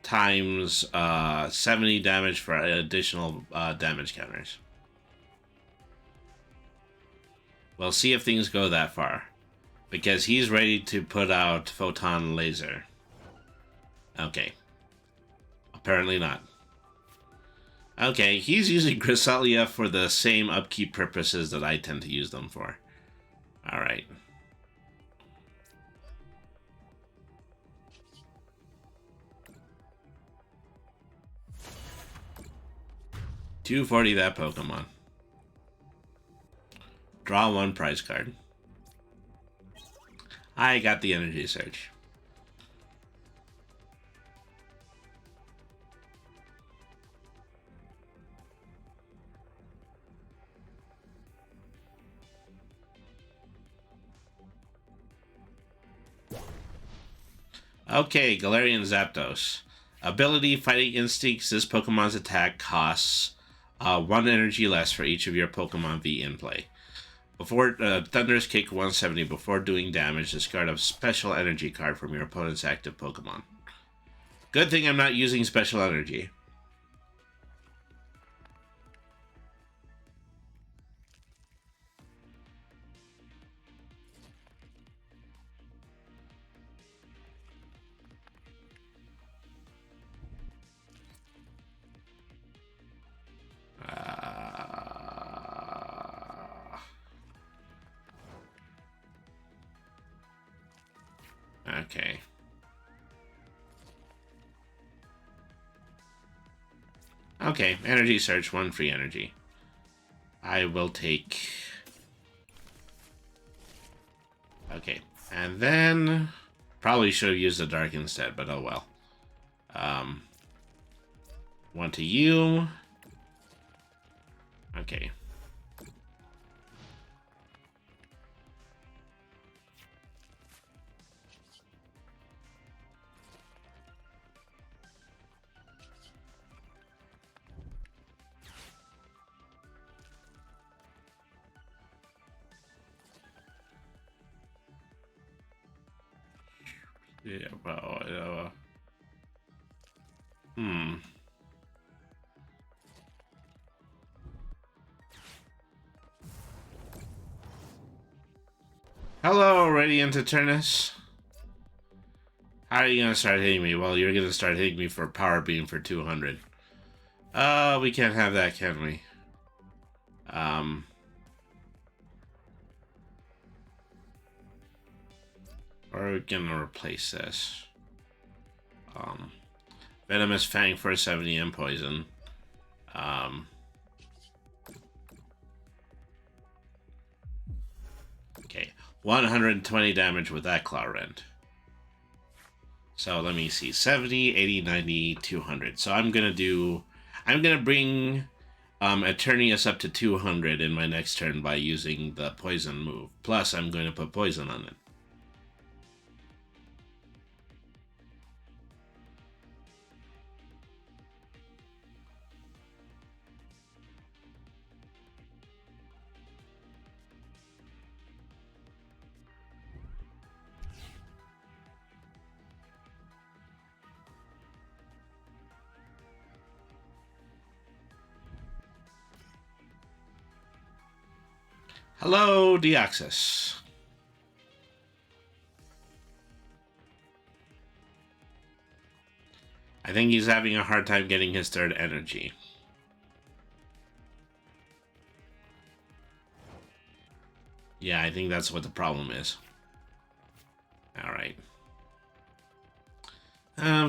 times 70 damage for additional damage counters. We'll see if things go that far. Because he's ready to put out Photon Laser. Okay. Apparently not. Okay, he's using Cresselia for the same upkeep purposes that I tend to use them for. Alright. $240 that Pokemon. Draw 1 prize card. I got the Energy Surge. Okay, Galarian Zapdos. Ability, Fighting Instincts. This Pokemon's attack costs 1 energy less for each of your Pokemon V in play. Before Thunderous Kick 170, before doing damage, discard a special energy card from your opponent's active Pokemon. Good thing I'm not using special energy. Okay. Okay, Energy Search, 1 free energy. I will take... Okay, and then... Probably should have used the Dark instead, but oh well. 1 to you. Okay. Yeah, well, Hello, Radiant Eternus. How are you gonna start hitting me? Well, you're gonna start hitting me for Power Beam for 200. We can't have that, can we? Or are we gonna replace this? Venomous Fang for 70 and Poison. Okay, 120 damage with that Claw Rend. So let me see, 70, 80, 90, 200. So I'm going to bring Eternius up to 200 in my next turn by using the poison move. Plus, I'm going to put poison on it. Hello, Deoxys. I think he's having a hard time getting his third energy. Yeah, I think that's what the problem is. Alright.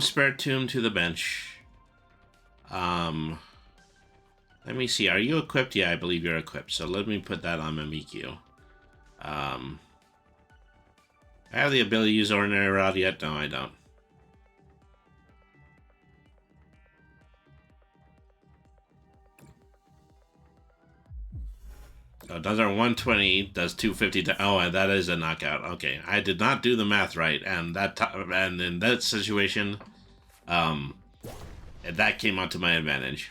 Spare Tomb to the bench. Let me see. Are you equipped? Yeah, I believe you're equipped. So let me put that on Mimikyu. I have the ability to use Ordinary Rod yet? No, I don't. So it does our 120, does 250. Oh, and that is a knockout. Okay, I did not do the math right, and and in that situation, that came out to my advantage.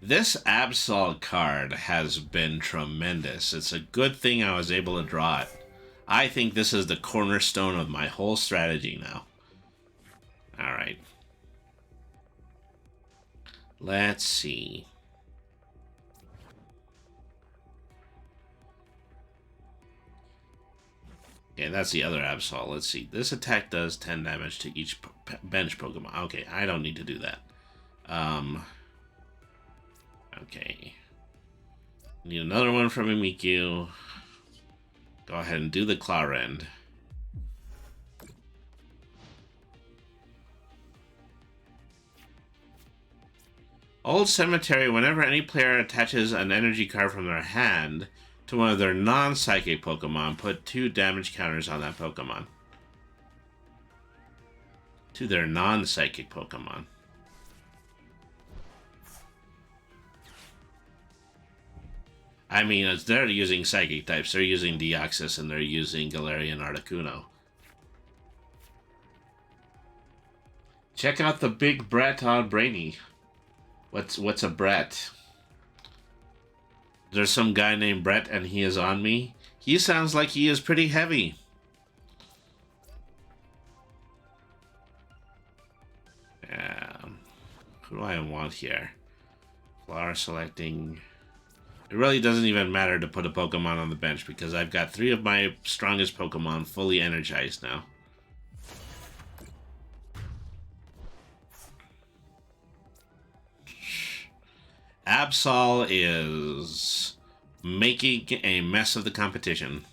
This Absol card has been tremendous. It's a good thing I was able to draw it. I think this is the cornerstone of my whole strategy now. Alright. Let's see. Okay, that's the other Absol. Let's see. This attack does 10 damage to each bench Pokemon. Okay, I don't need to do that. Okay. Need another one from Mimikyu. Go ahead and do the Claw Rend. Old Cemetery, whenever any player attaches an energy card from their hand to one of their non-psychic Pokemon, put 2 damage counters on that Pokemon. To their non-psychic Pokemon. I mean, it's, they're using psychic types. They're using Deoxys and they're using Galarian Articuno. Check out the big Brett on Brainy. What's a Brett? There's some guy named Brett and he is on me. He sounds like he is pretty heavy. Who do I want here? Flower selecting. It really doesn't even matter to put a Pokemon on the bench because I've got 3 of my strongest Pokemon fully energized now. Absol is making a mess of the competition.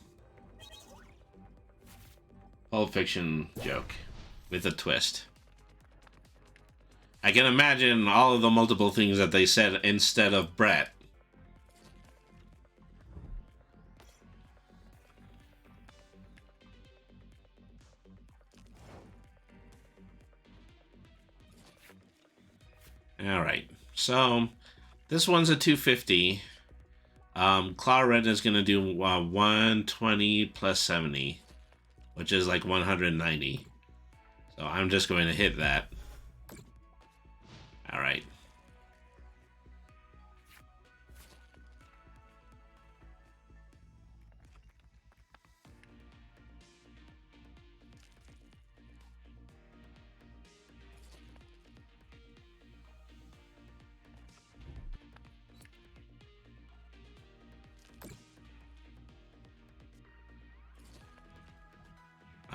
Pulp Fiction joke with a twist. I can imagine all of the multiple things that they said instead of Brett. Alright, so this one's a 250. Claw Red is going to do 120 plus 70, which is like 190. So I'm just going to hit that. Alright.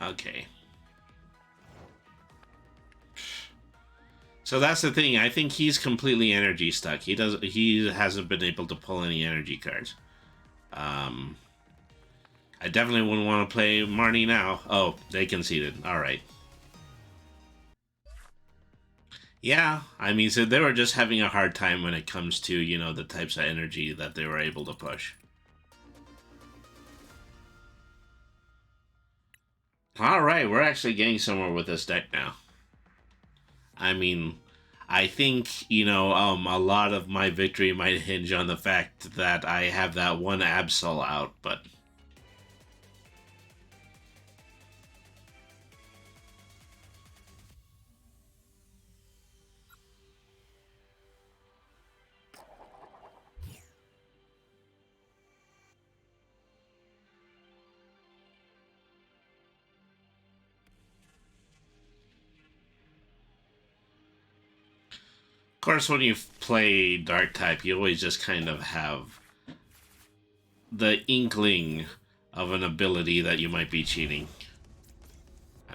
Okay. So that's the thing. I think he's completely energy stuck. He hasn't been able to pull any energy cards. I definitely wouldn't want to play Marnie now. Oh, they conceded. All right. Yeah, I mean, so they were just having a hard time when it comes to, you know, the types of energy that they were able to push. Alright, we're actually getting somewhere with this deck now. I mean, I think, you know, a lot of my victory might hinge on the fact that I have that one Absol out, but... Of course, when you play Dark type, you always just kind of have the inkling of an ability that you might be cheating.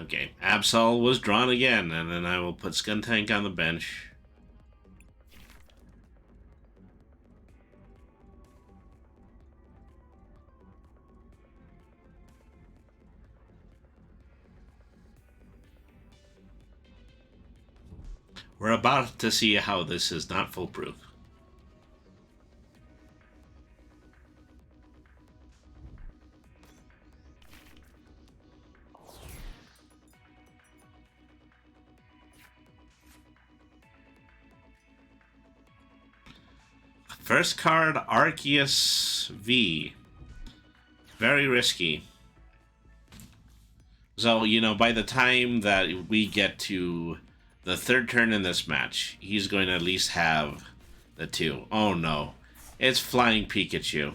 Okay, Absol was drawn again, and then I will put Skuntank on the bench. We're about to see how this is not foolproof. First card, Arceus V. Very risky. So, you know, by the time that we get to the third turn in this match, he's going to at least have the two. Oh no. It's Flying Pikachu.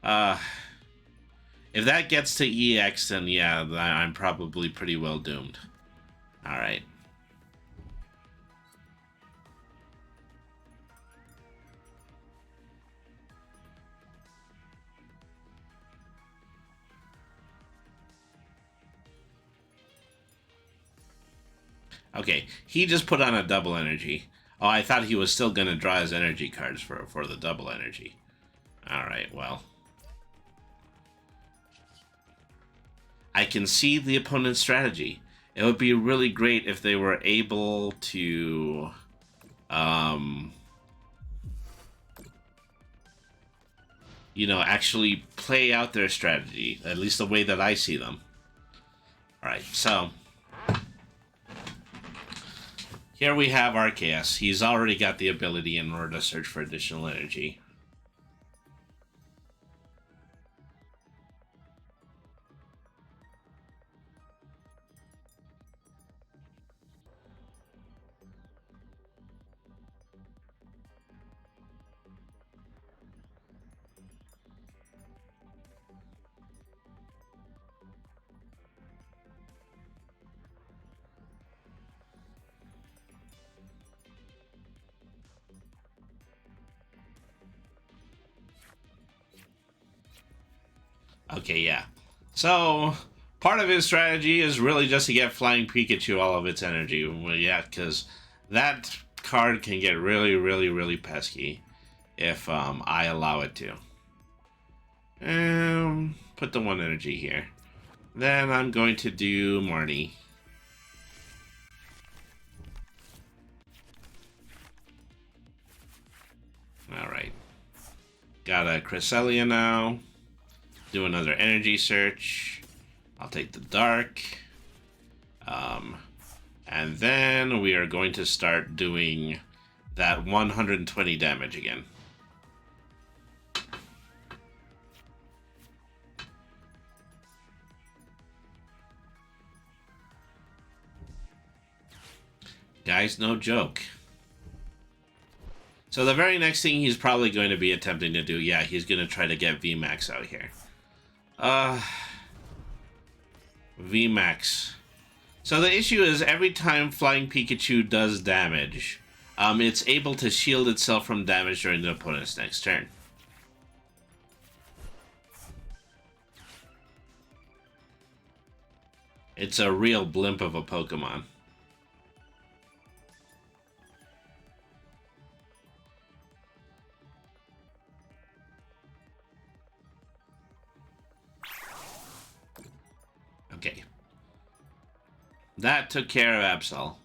If that gets to EX, then yeah, I'm probably pretty well doomed. Alright. Okay, he just put on a double energy. Oh, I thought he was still going to draw his energy cards for the double energy. Alright, well. I can see the opponent's strategy. It would be really great if they were able to... you know, actually play out their strategy, at least the way that I see them. Alright, so... here we have Arceus. He's already got the ability in order to search for additional energy. Okay, yeah. So, part of his strategy is really just to get Flying Pikachu all of its energy. Well, yeah, because that card can get really, really, really pesky if I allow it to. Put the one energy here. Then I'm going to do Marnie. Alright. Got a Cresselia now. Do another energy search. I'll take the dark. And then we are going to start doing that 120 damage again. Guys, no joke. So the very next thing he's probably going to be attempting to do, yeah, he's going to try to get VMAX out here. VMAX. So the issue is every time Flying Pikachu does damage, it's able to shield itself from damage during the opponent's next turn. It's a real blimp of a Pokemon. Okay. That took care of Absol.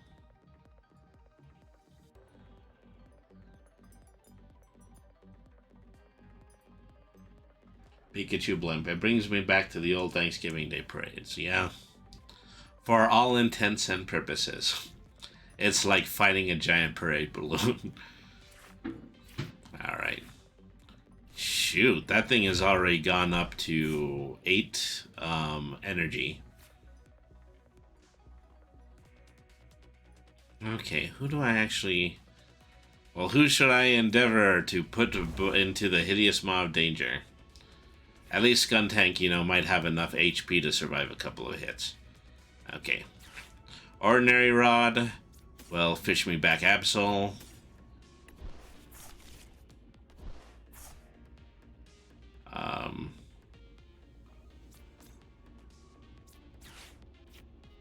Pikachu blimp. It brings me back to the old Thanksgiving Day parades, yeah. For all intents and purposes. It's like fighting a giant parade balloon. Alright. Shoot, that thing has already gone up to 8 energy. Okay, who do I actually... Well, who should I endeavor to put into the hideous maw of danger? At least Skuntank, you know, might have enough HP to survive a couple of hits. Okay. Ordinary Rod. Well, fish me back Absol.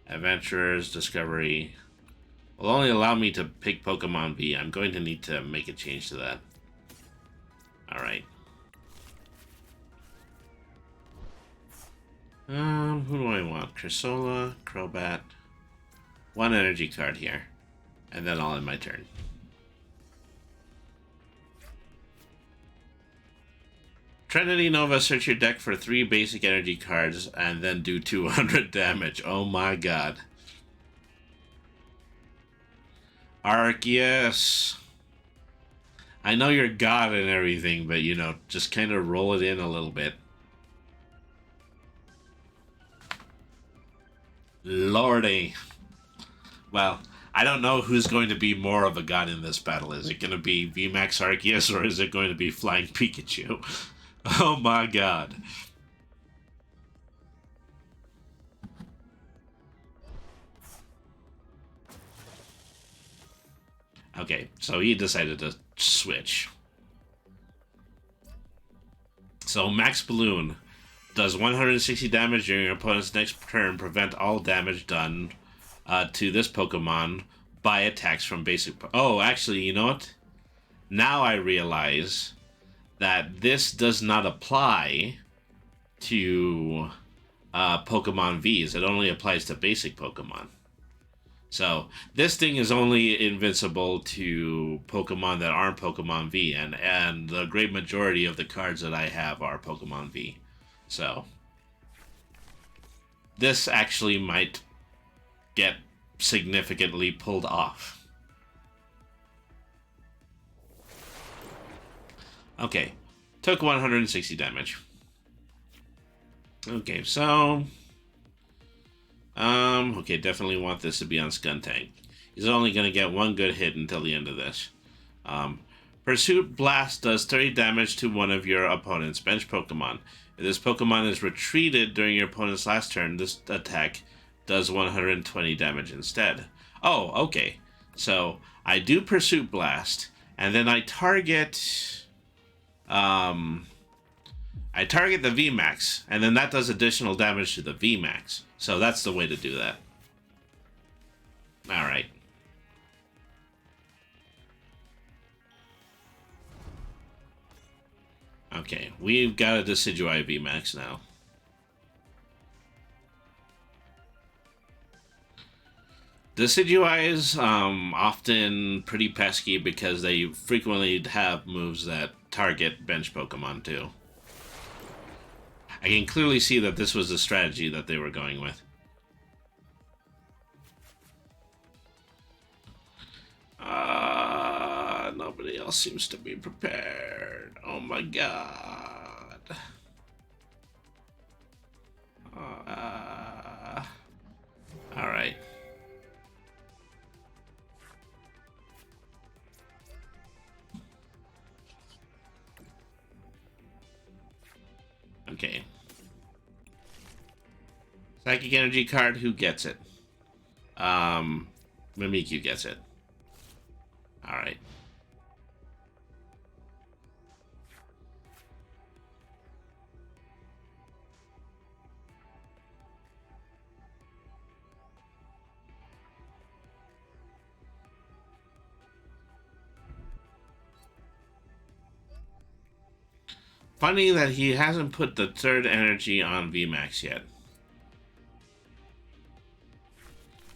Adventurers, Discovery. Will only allow me to pick Pokemon V. I'm going to need to make a change to that. Alright. Who do I want? Crissola, Crobat. One energy card here. And then I'll end my turn. Trinity Nova, search your deck for 3 basic energy cards and then do 200 damage. Oh my god. Arceus. I know you're God and everything, but you know, just kind of roll it in a little bit. Lordy. Well, I don't know who's going to be more of a god in this battle. Is it going to be VMAX Arceus or is it going to be Flying Pikachu? Oh my god. Okay, so he decided to switch. So Max Balloon does 160 damage during your opponent's next turn. Prevent all damage done to this Pokemon by attacks from basic... Oh, actually, you know what? Now I realize that this does not apply to Pokemon Vs. It only applies to basic Pokemon. So this thing is only invincible to Pokemon that aren't Pokemon V, and the great majority of the cards that I have are Pokemon V. So this actually might get significantly pulled off. Okay, took 160 damage. Okay, so... okay, definitely want this to be on Skuntank. He's only going to get one good hit until the end of this. Pursuit Blast does 30 damage to one of your opponent's bench Pokemon. If this Pokemon is retreated during your opponent's last turn, this attack does 120 damage instead. Oh, okay. So, I do Pursuit Blast, and then I target... I target the VMAX, and then that does additional damage to the VMAX. So that's the way to do that. Alright. Okay, we've got a Decidueye VMAX now. Decidueye is often pretty pesky because they frequently have moves that target bench Pokemon too. I can clearly see that this was the strategy that they were going with. Nobody else seems to be prepared. Oh my god. Alright. Okay. Psychic Energy card, who gets it? Mimikyu gets it. Alright. Funny that he hasn't put the third energy on VMAX yet.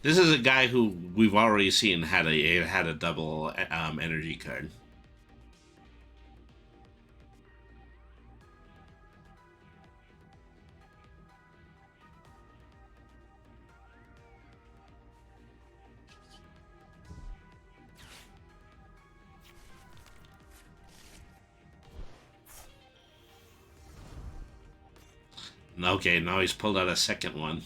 This is a guy who we've already seen had a double energy card. Okay, now he's pulled out a second one.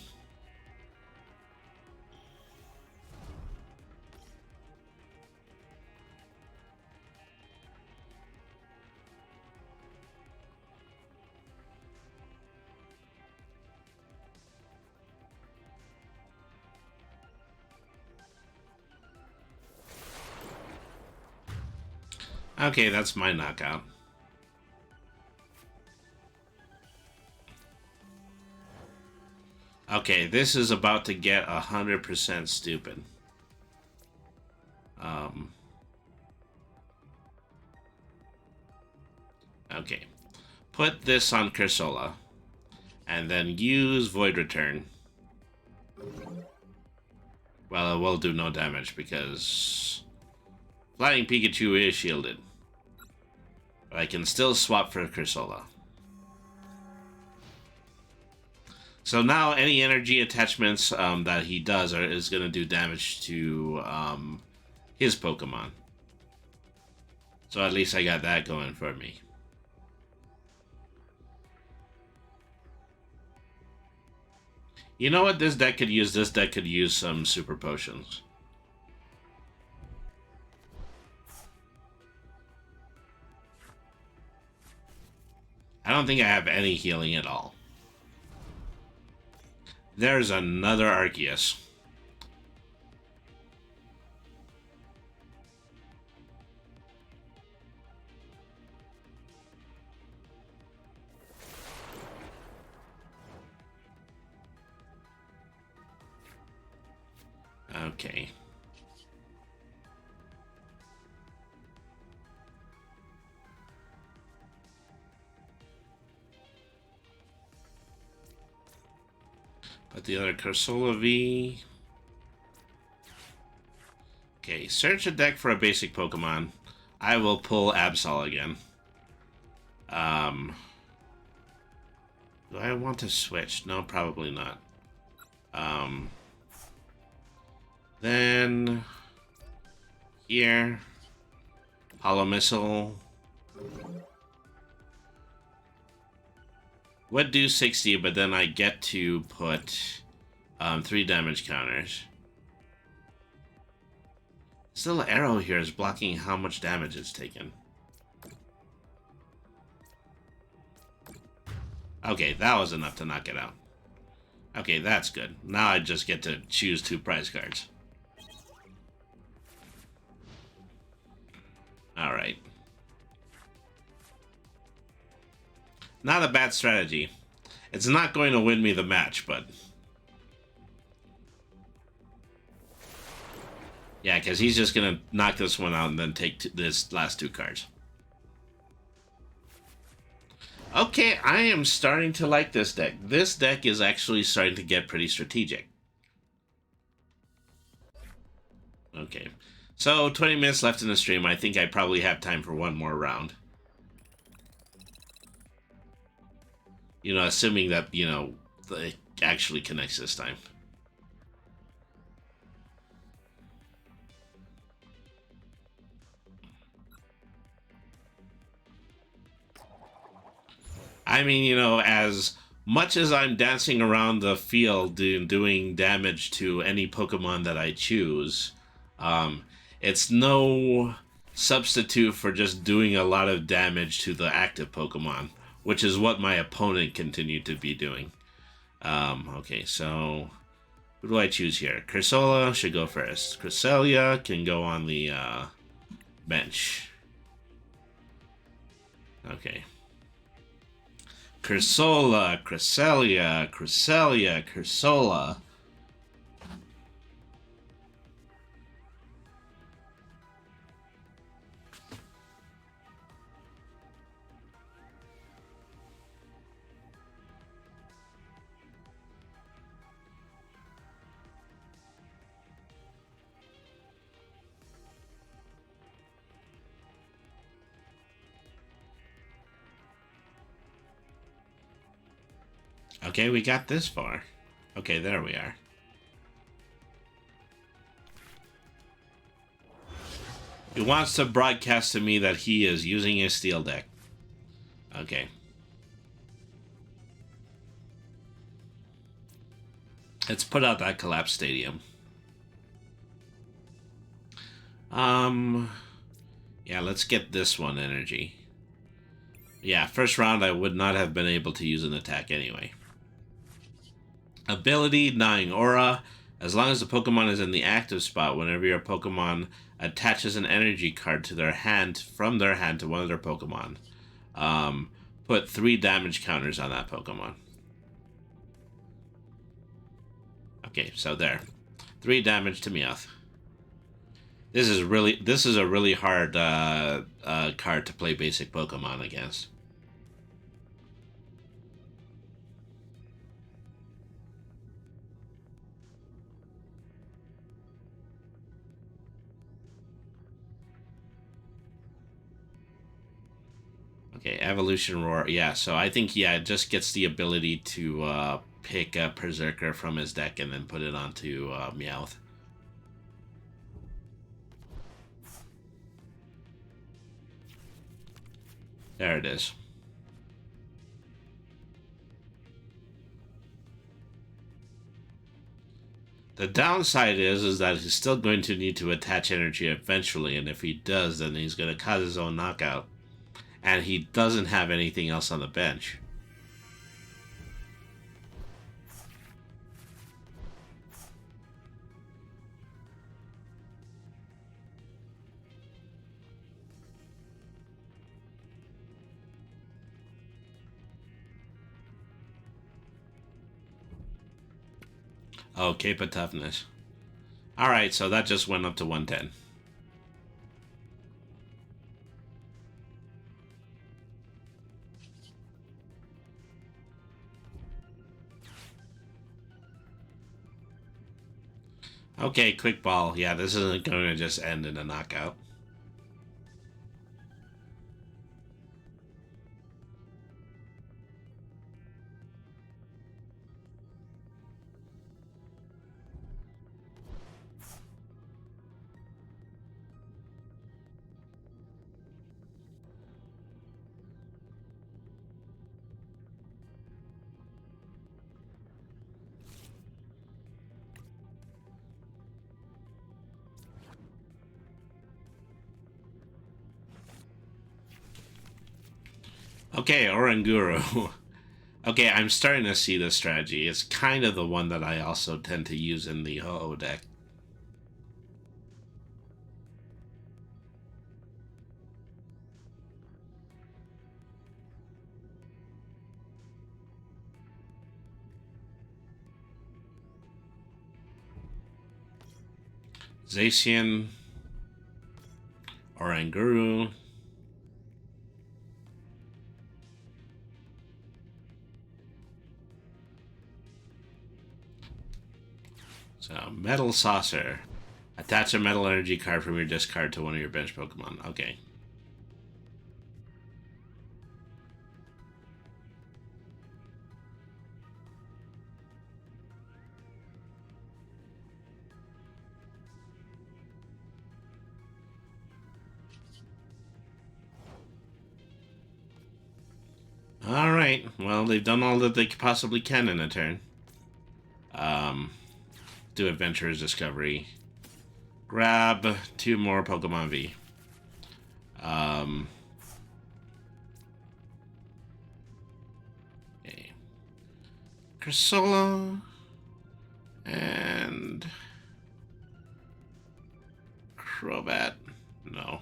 Okay, that's my knockout. Okay, this is about to get 100% stupid. Okay. Put this on Cursola. And then use Void Return. Well, it will do no damage because Flying Pikachu is shielded. But I can still swap for Cursola. So now any energy attachments that he does is going to do damage to his Pokemon. So at least I got that going for me. You know what this deck could use? This deck could use some Super Potions. I don't think I have any healing at all. There's another Arceus. Okay. But the other Cursola V. Okay, search a deck for a basic Pokemon. I will pull Absol again. Do I want to switch? No, probably not. Then here, Hollow Missile. Would do 60, but then I get to put 3 damage counters. Still, arrow here is blocking how much damage it's taken. Okay, that was enough to knock it out. Okay, that's good. Now I just get to choose 2 prize cards. Alright. Not a bad strategy. It's not going to win me the match, but... yeah, because he's just going to knock this one out and then take this last 2 cards. Okay, I am starting to like this deck. This deck is actually starting to get pretty strategic. Okay. So, 20 minutes left in the stream. I think I probably have time for one more round. You know, assuming that, you know, it actually connects this time. I mean, you know, as much as I'm dancing around the field doing damage to any Pokemon that I choose, it's no substitute for just doing a lot of damage to the active Pokemon, which is what my opponent continued to be doing. Okay, so who do I choose here? Cursola should go first. Cresselia can go on the bench. Okay. Cursola, Cresselia, Cresselia, Cursola. Okay, we got this far. Okay, there we are. He wants to broadcast to me that he is using his steel deck. Okay. Let's put out that collapsed stadium. Yeah, let's get this one energy. Yeah, first round I would not have been able to use an attack anyway. Ability, Gnawing Aura. As long as the Pokemon is in the active spot, whenever your Pokemon attaches an energy card to their hand, from their hand to one of their Pokemon, put 3 damage counters on that Pokemon. Okay, so there. 3 damage to Meowth. This is a really hard card to play basic Pokemon against. Okay, Evolution Roar. Yeah, so I think, yeah, it just gets the ability to pick a Berserker from his deck and then put it onto Meowth. There it is. The downside is that he's still going to need to attach energy eventually, and if he does, then he's going to cause his own knockout. And he doesn't have anything else on the bench. Oh, Cape of Toughness. Alright, so that just went up to 110. Okay, Quick Ball. Yeah, this isn't going to just end in a knockout. Okay, Oranguru. Okay, I'm starting to see this strategy. It's kind of the one that I also tend to use in the Ho-Oh deck. Zacian, Oranguru. So, Metal Saucer. Attach a Metal Energy card from your discard to one of your bench Pokemon. Okay. Alright, well, they've done all that they possibly can in a turn. Do Adventurer's Discovery. Grab 2 more Pokemon V. Okay. Cressola. And... Crobat. No.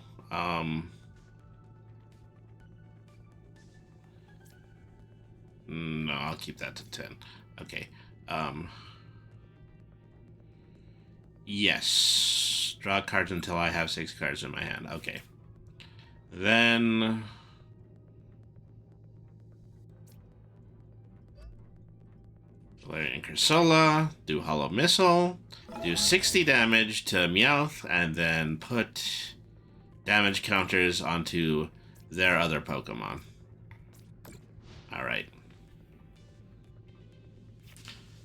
No, I'll keep that to 10. Okay. Yes. Draw cards until I have 6 cards in my hand. Okay. Then... Valerian Cressola. Do Hollow Missile. Do 60 damage to Meowth. And then put damage counters onto their other Pokemon. Alright.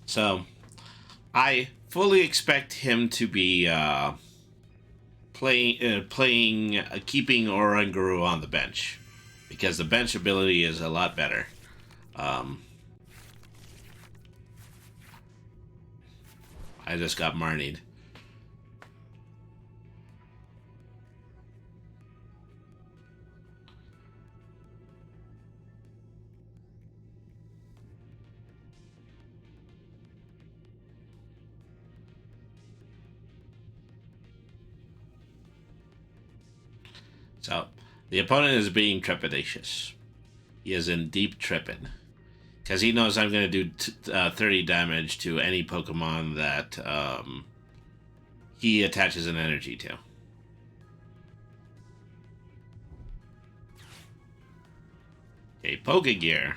So, I fully expect him to be keeping Oranguru on the bench, because the bench ability is a lot better. I just got Marnied. So, the opponent is being trepidatious. He is in deep trepid. Because he knows I'm going to do 30 damage to any Pokemon that he attaches an energy to. Okay, Pokegear.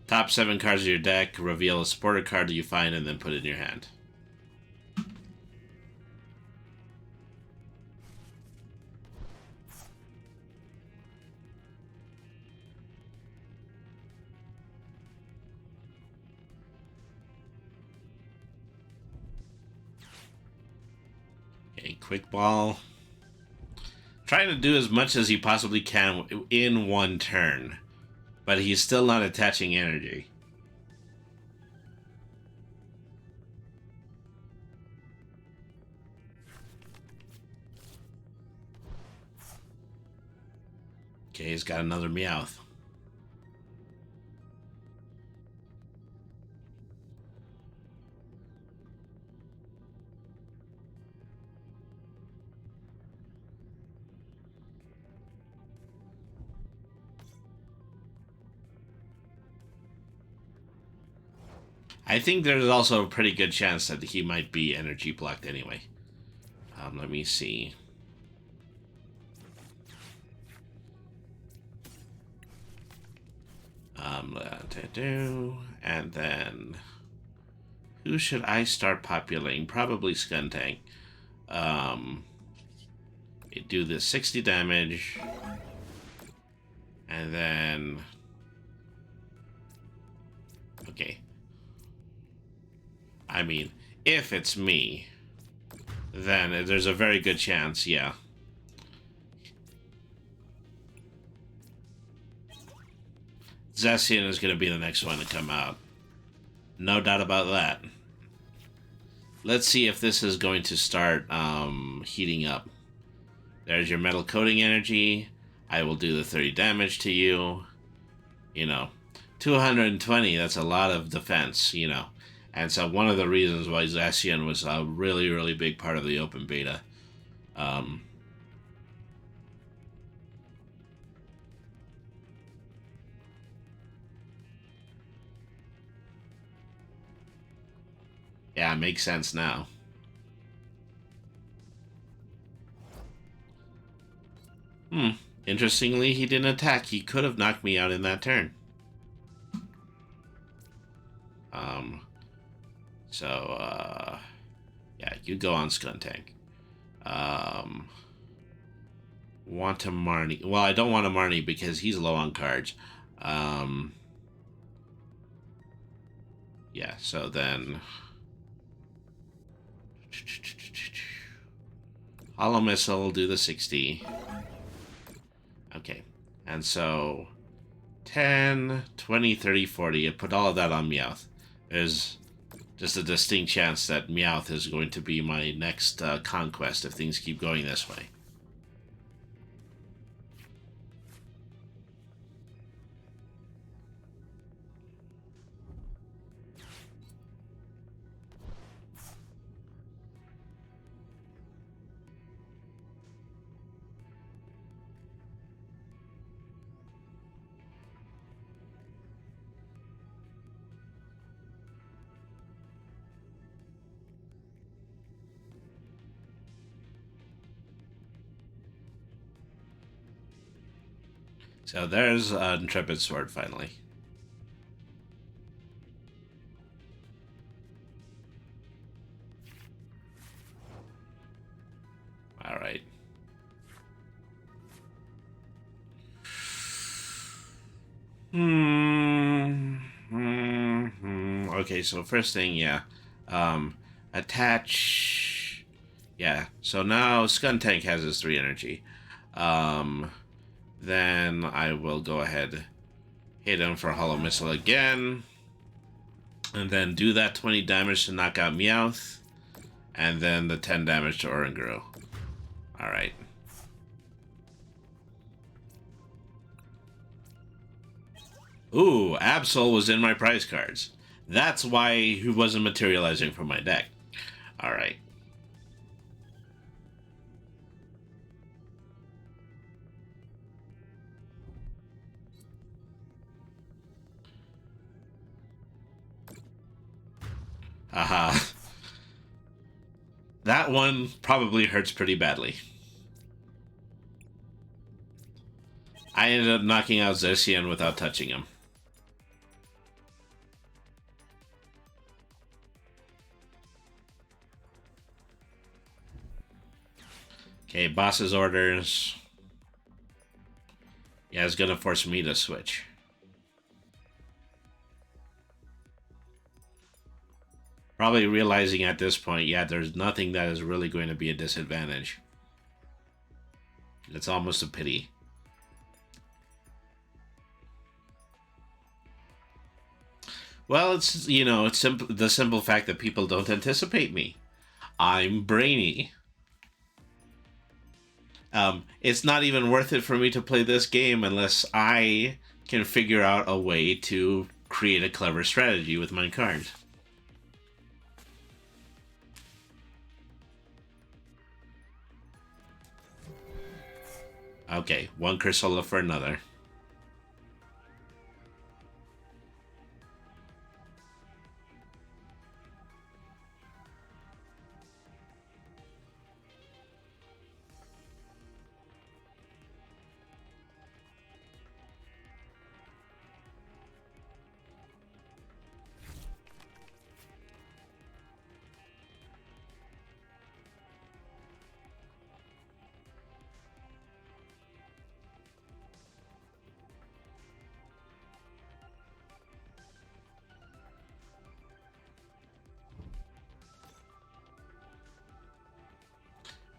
Top 7 cards of your deck, reveal a supporter card that you find, and then put it in your hand. Okay, Quick Ball. Trying to do as much as he possibly can in one turn, but he's still not attaching energy. Okay, he's got another Meowth. I think there's also a pretty good chance that he might be energy blocked anyway. Let me see. And then who should I start populating? Probably Skuntank. Do this 60 damage, and then okay. I mean, if it's me, then there's a very good chance, yeah. Zacian is going to be the next one to come out. No doubt about that. Let's see if this is going to start heating up. There's your metal coating energy. I will do the 30 damage to you. You know, 220, that's a lot of defense, you know. And so one of the reasons why Zacian was a really, really big part of the open beta. Yeah, makes sense now. Interestingly, he didn't attack. He could have knocked me out in that turn. Yeah, you go on Skuntank. Want a Marnie. Well, I don't want a Marnie because he's low on cards. Yeah, so then Hollow Missile, do the 60. Okay, and so 10, 20, 30, 40. I put all of that on Meowth. There's just a distinct chance that Meowth is going to be my next conquest if things keep going this way. So there's Intrepid Sword finally. All right. Okay, so first thing, yeah. Attach. Yeah, so now Skuntank has his 3 energy. Then I will go ahead, hit him for Hollow Missile again. And then do that 20 damage to knock out Meowth. And then the 10 damage to Oranguru. Alright. Ooh, Absol was in my prize cards. That's why he wasn't materializing from my deck. Alright. Haha. That one probably hurts pretty badly. I ended up knocking out Zersian without touching him. Okay, boss's orders. Yeah, it's gonna force me to switch. Probably realizing at this point, yeah, there's nothing that is really going to be a disadvantage. It's almost a pity. Well, it's, you know, it's the simple fact that people don't anticipate me. I'm brainy. It's not even worth it for me to play this game unless I can figure out a way to create a clever strategy with my cards. Okay, one Cursola for another.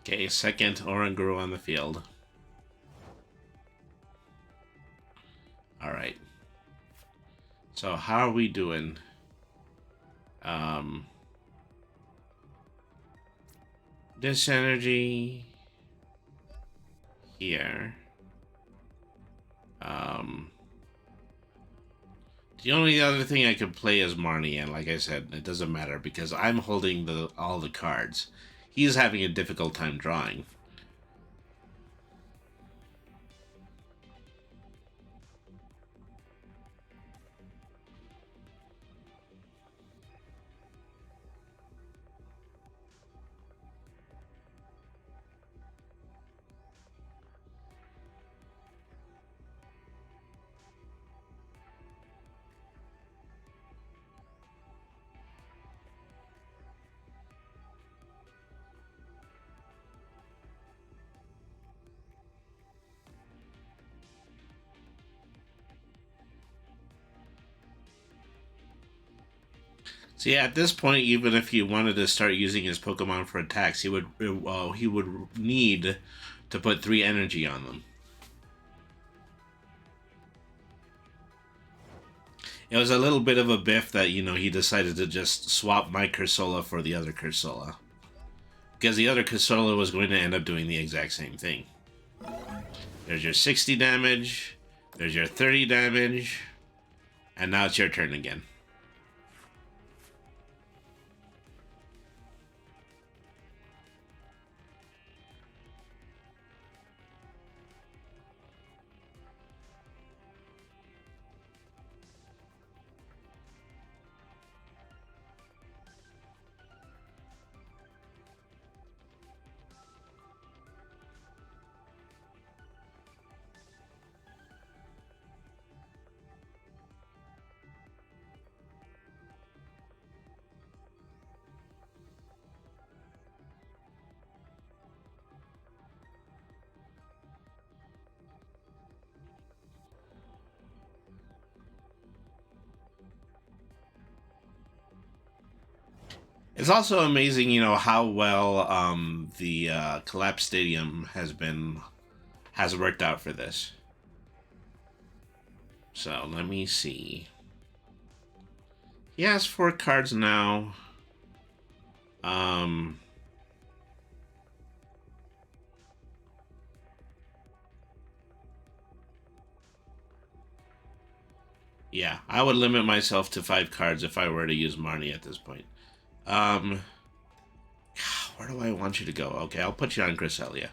Okay, second Oranguru on the field. Alright. So how are we doing? This energy here. The only other thing I could play is Marnie, and like I said, it doesn't matter because I'm holding all the cards. He's having a difficult time drawing. So yeah, at this point, even if he wanted to start using his Pokemon for attacks, he would need to put 3 energy on them. It was a little bit of a biff that, you know, he decided to just swap my Cursola for the other Cursola. Because the other Cursola was going to end up doing the exact same thing. There's your 60 damage, there's your 30 damage, and now it's your turn again. It's also amazing, you know, how well the collapsed stadium has worked out for this. So let me see. He has 4 cards now. Yeah, I would limit myself to 5 cards if I were to use Marnie at this point. Where do I want you to go? Okay, I'll put you on Cresselia.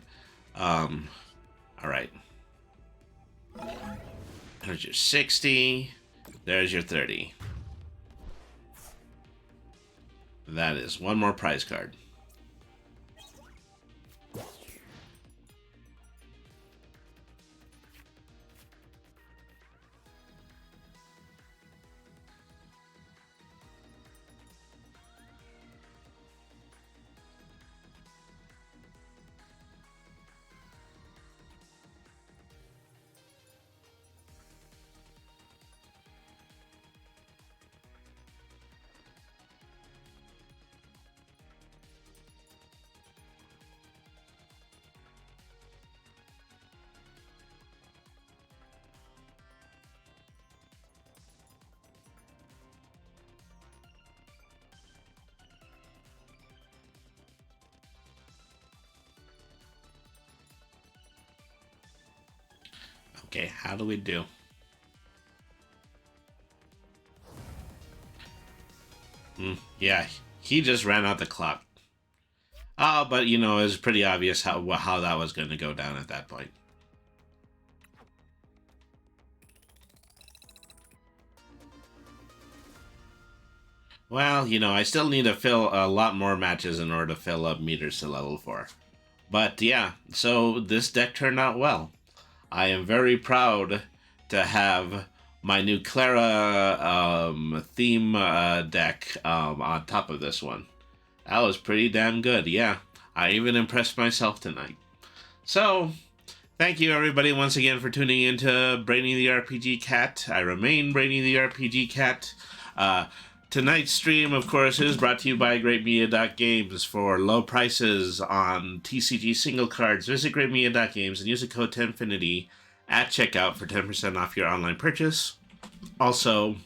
Alright. There's your 60. There's your 30. That is one more prize card. Okay, how do we do? Yeah, he just ran out the clock. Oh, but you know, it was pretty obvious how that was going to go down at that point. Well, you know, I still need to fill a lot more matches in order to fill up meters to level 4. But yeah, so this deck turned out well. I am very proud to have my new Clara theme deck on top of this one. That was pretty damn good, yeah. I even impressed myself tonight. So, thank you everybody once again for tuning in to Brainy the RPG Cat. I remain Brainy the RPG Cat. Tonight's stream, of course, is brought to you by GreatMedia.Games. For low prices on TCG single cards, visit GreatMedia.Games and use the code TENFINITY at checkout for 10% off your online purchase. Also,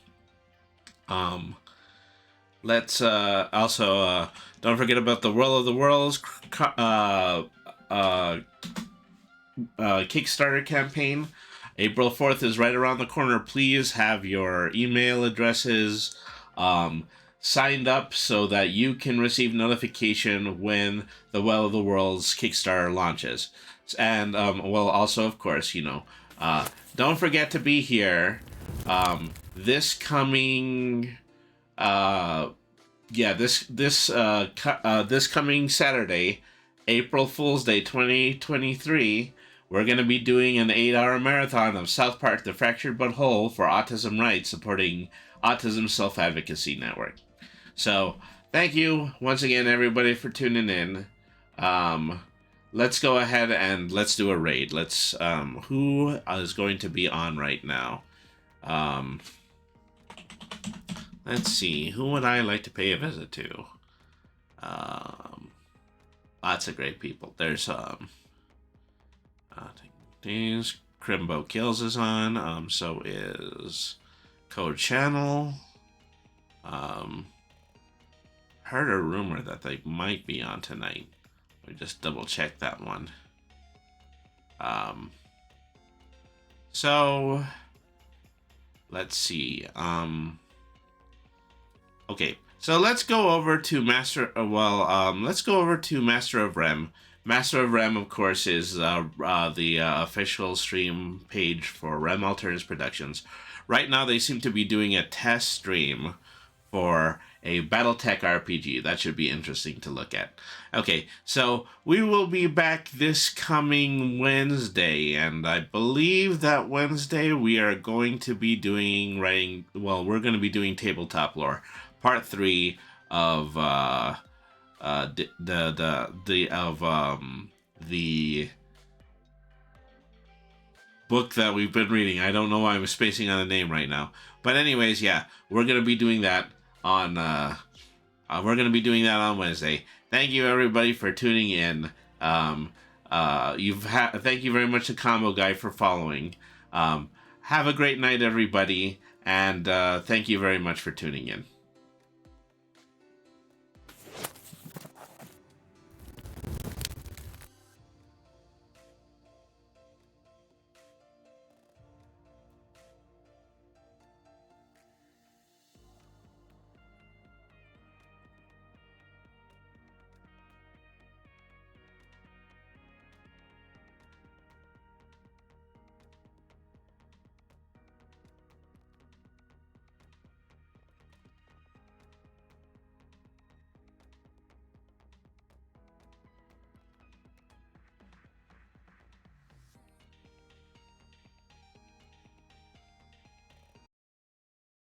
don't forget about the World of the Worlds Kickstarter campaign. April 4th is right around the corner. Please have your email addresses signed up so that you can receive notification when the Well of the Worlds Kickstarter launches. And, well, also, of course, you know, don't forget to be here this coming this coming Saturday, April Fool's Day 2023. We're going to be doing an 8-hour marathon of South Park: The Fractured But Whole for Autism Rights, supporting Autism Self-Advocacy Network. So, thank you once again, everybody, for tuning in. Let's go ahead and let's do a raid. Let's, who is going to be on right now? Let's see, who would I like to pay a visit to? Lots of great people. There's, Crimbo Kills is on, so is Code Channel. Heard a rumor that they might be on tonight. We just double check that one. So let's see. Okay, so let's go over to let's go over to Master of Rem. Master of Rem, of course, is the official stream page for Rem Alternatives Productions. Right now, they seem to be doing a test stream for a Battletech RPG. That should be interesting to look at. Okay, so we will be back this coming Wednesday, and I believe that Wednesday we are going to be doing we're going to be doing Tabletop Lore, Part 3 of the book that we've been reading. I don't know why I'm spacing on the name right now. But anyways, yeah, we're going to be doing that on Wednesday. Thank you everybody for tuning in. Thank you very much to Combo Guy for following. Have a great night, everybody, and thank you very much for tuning in.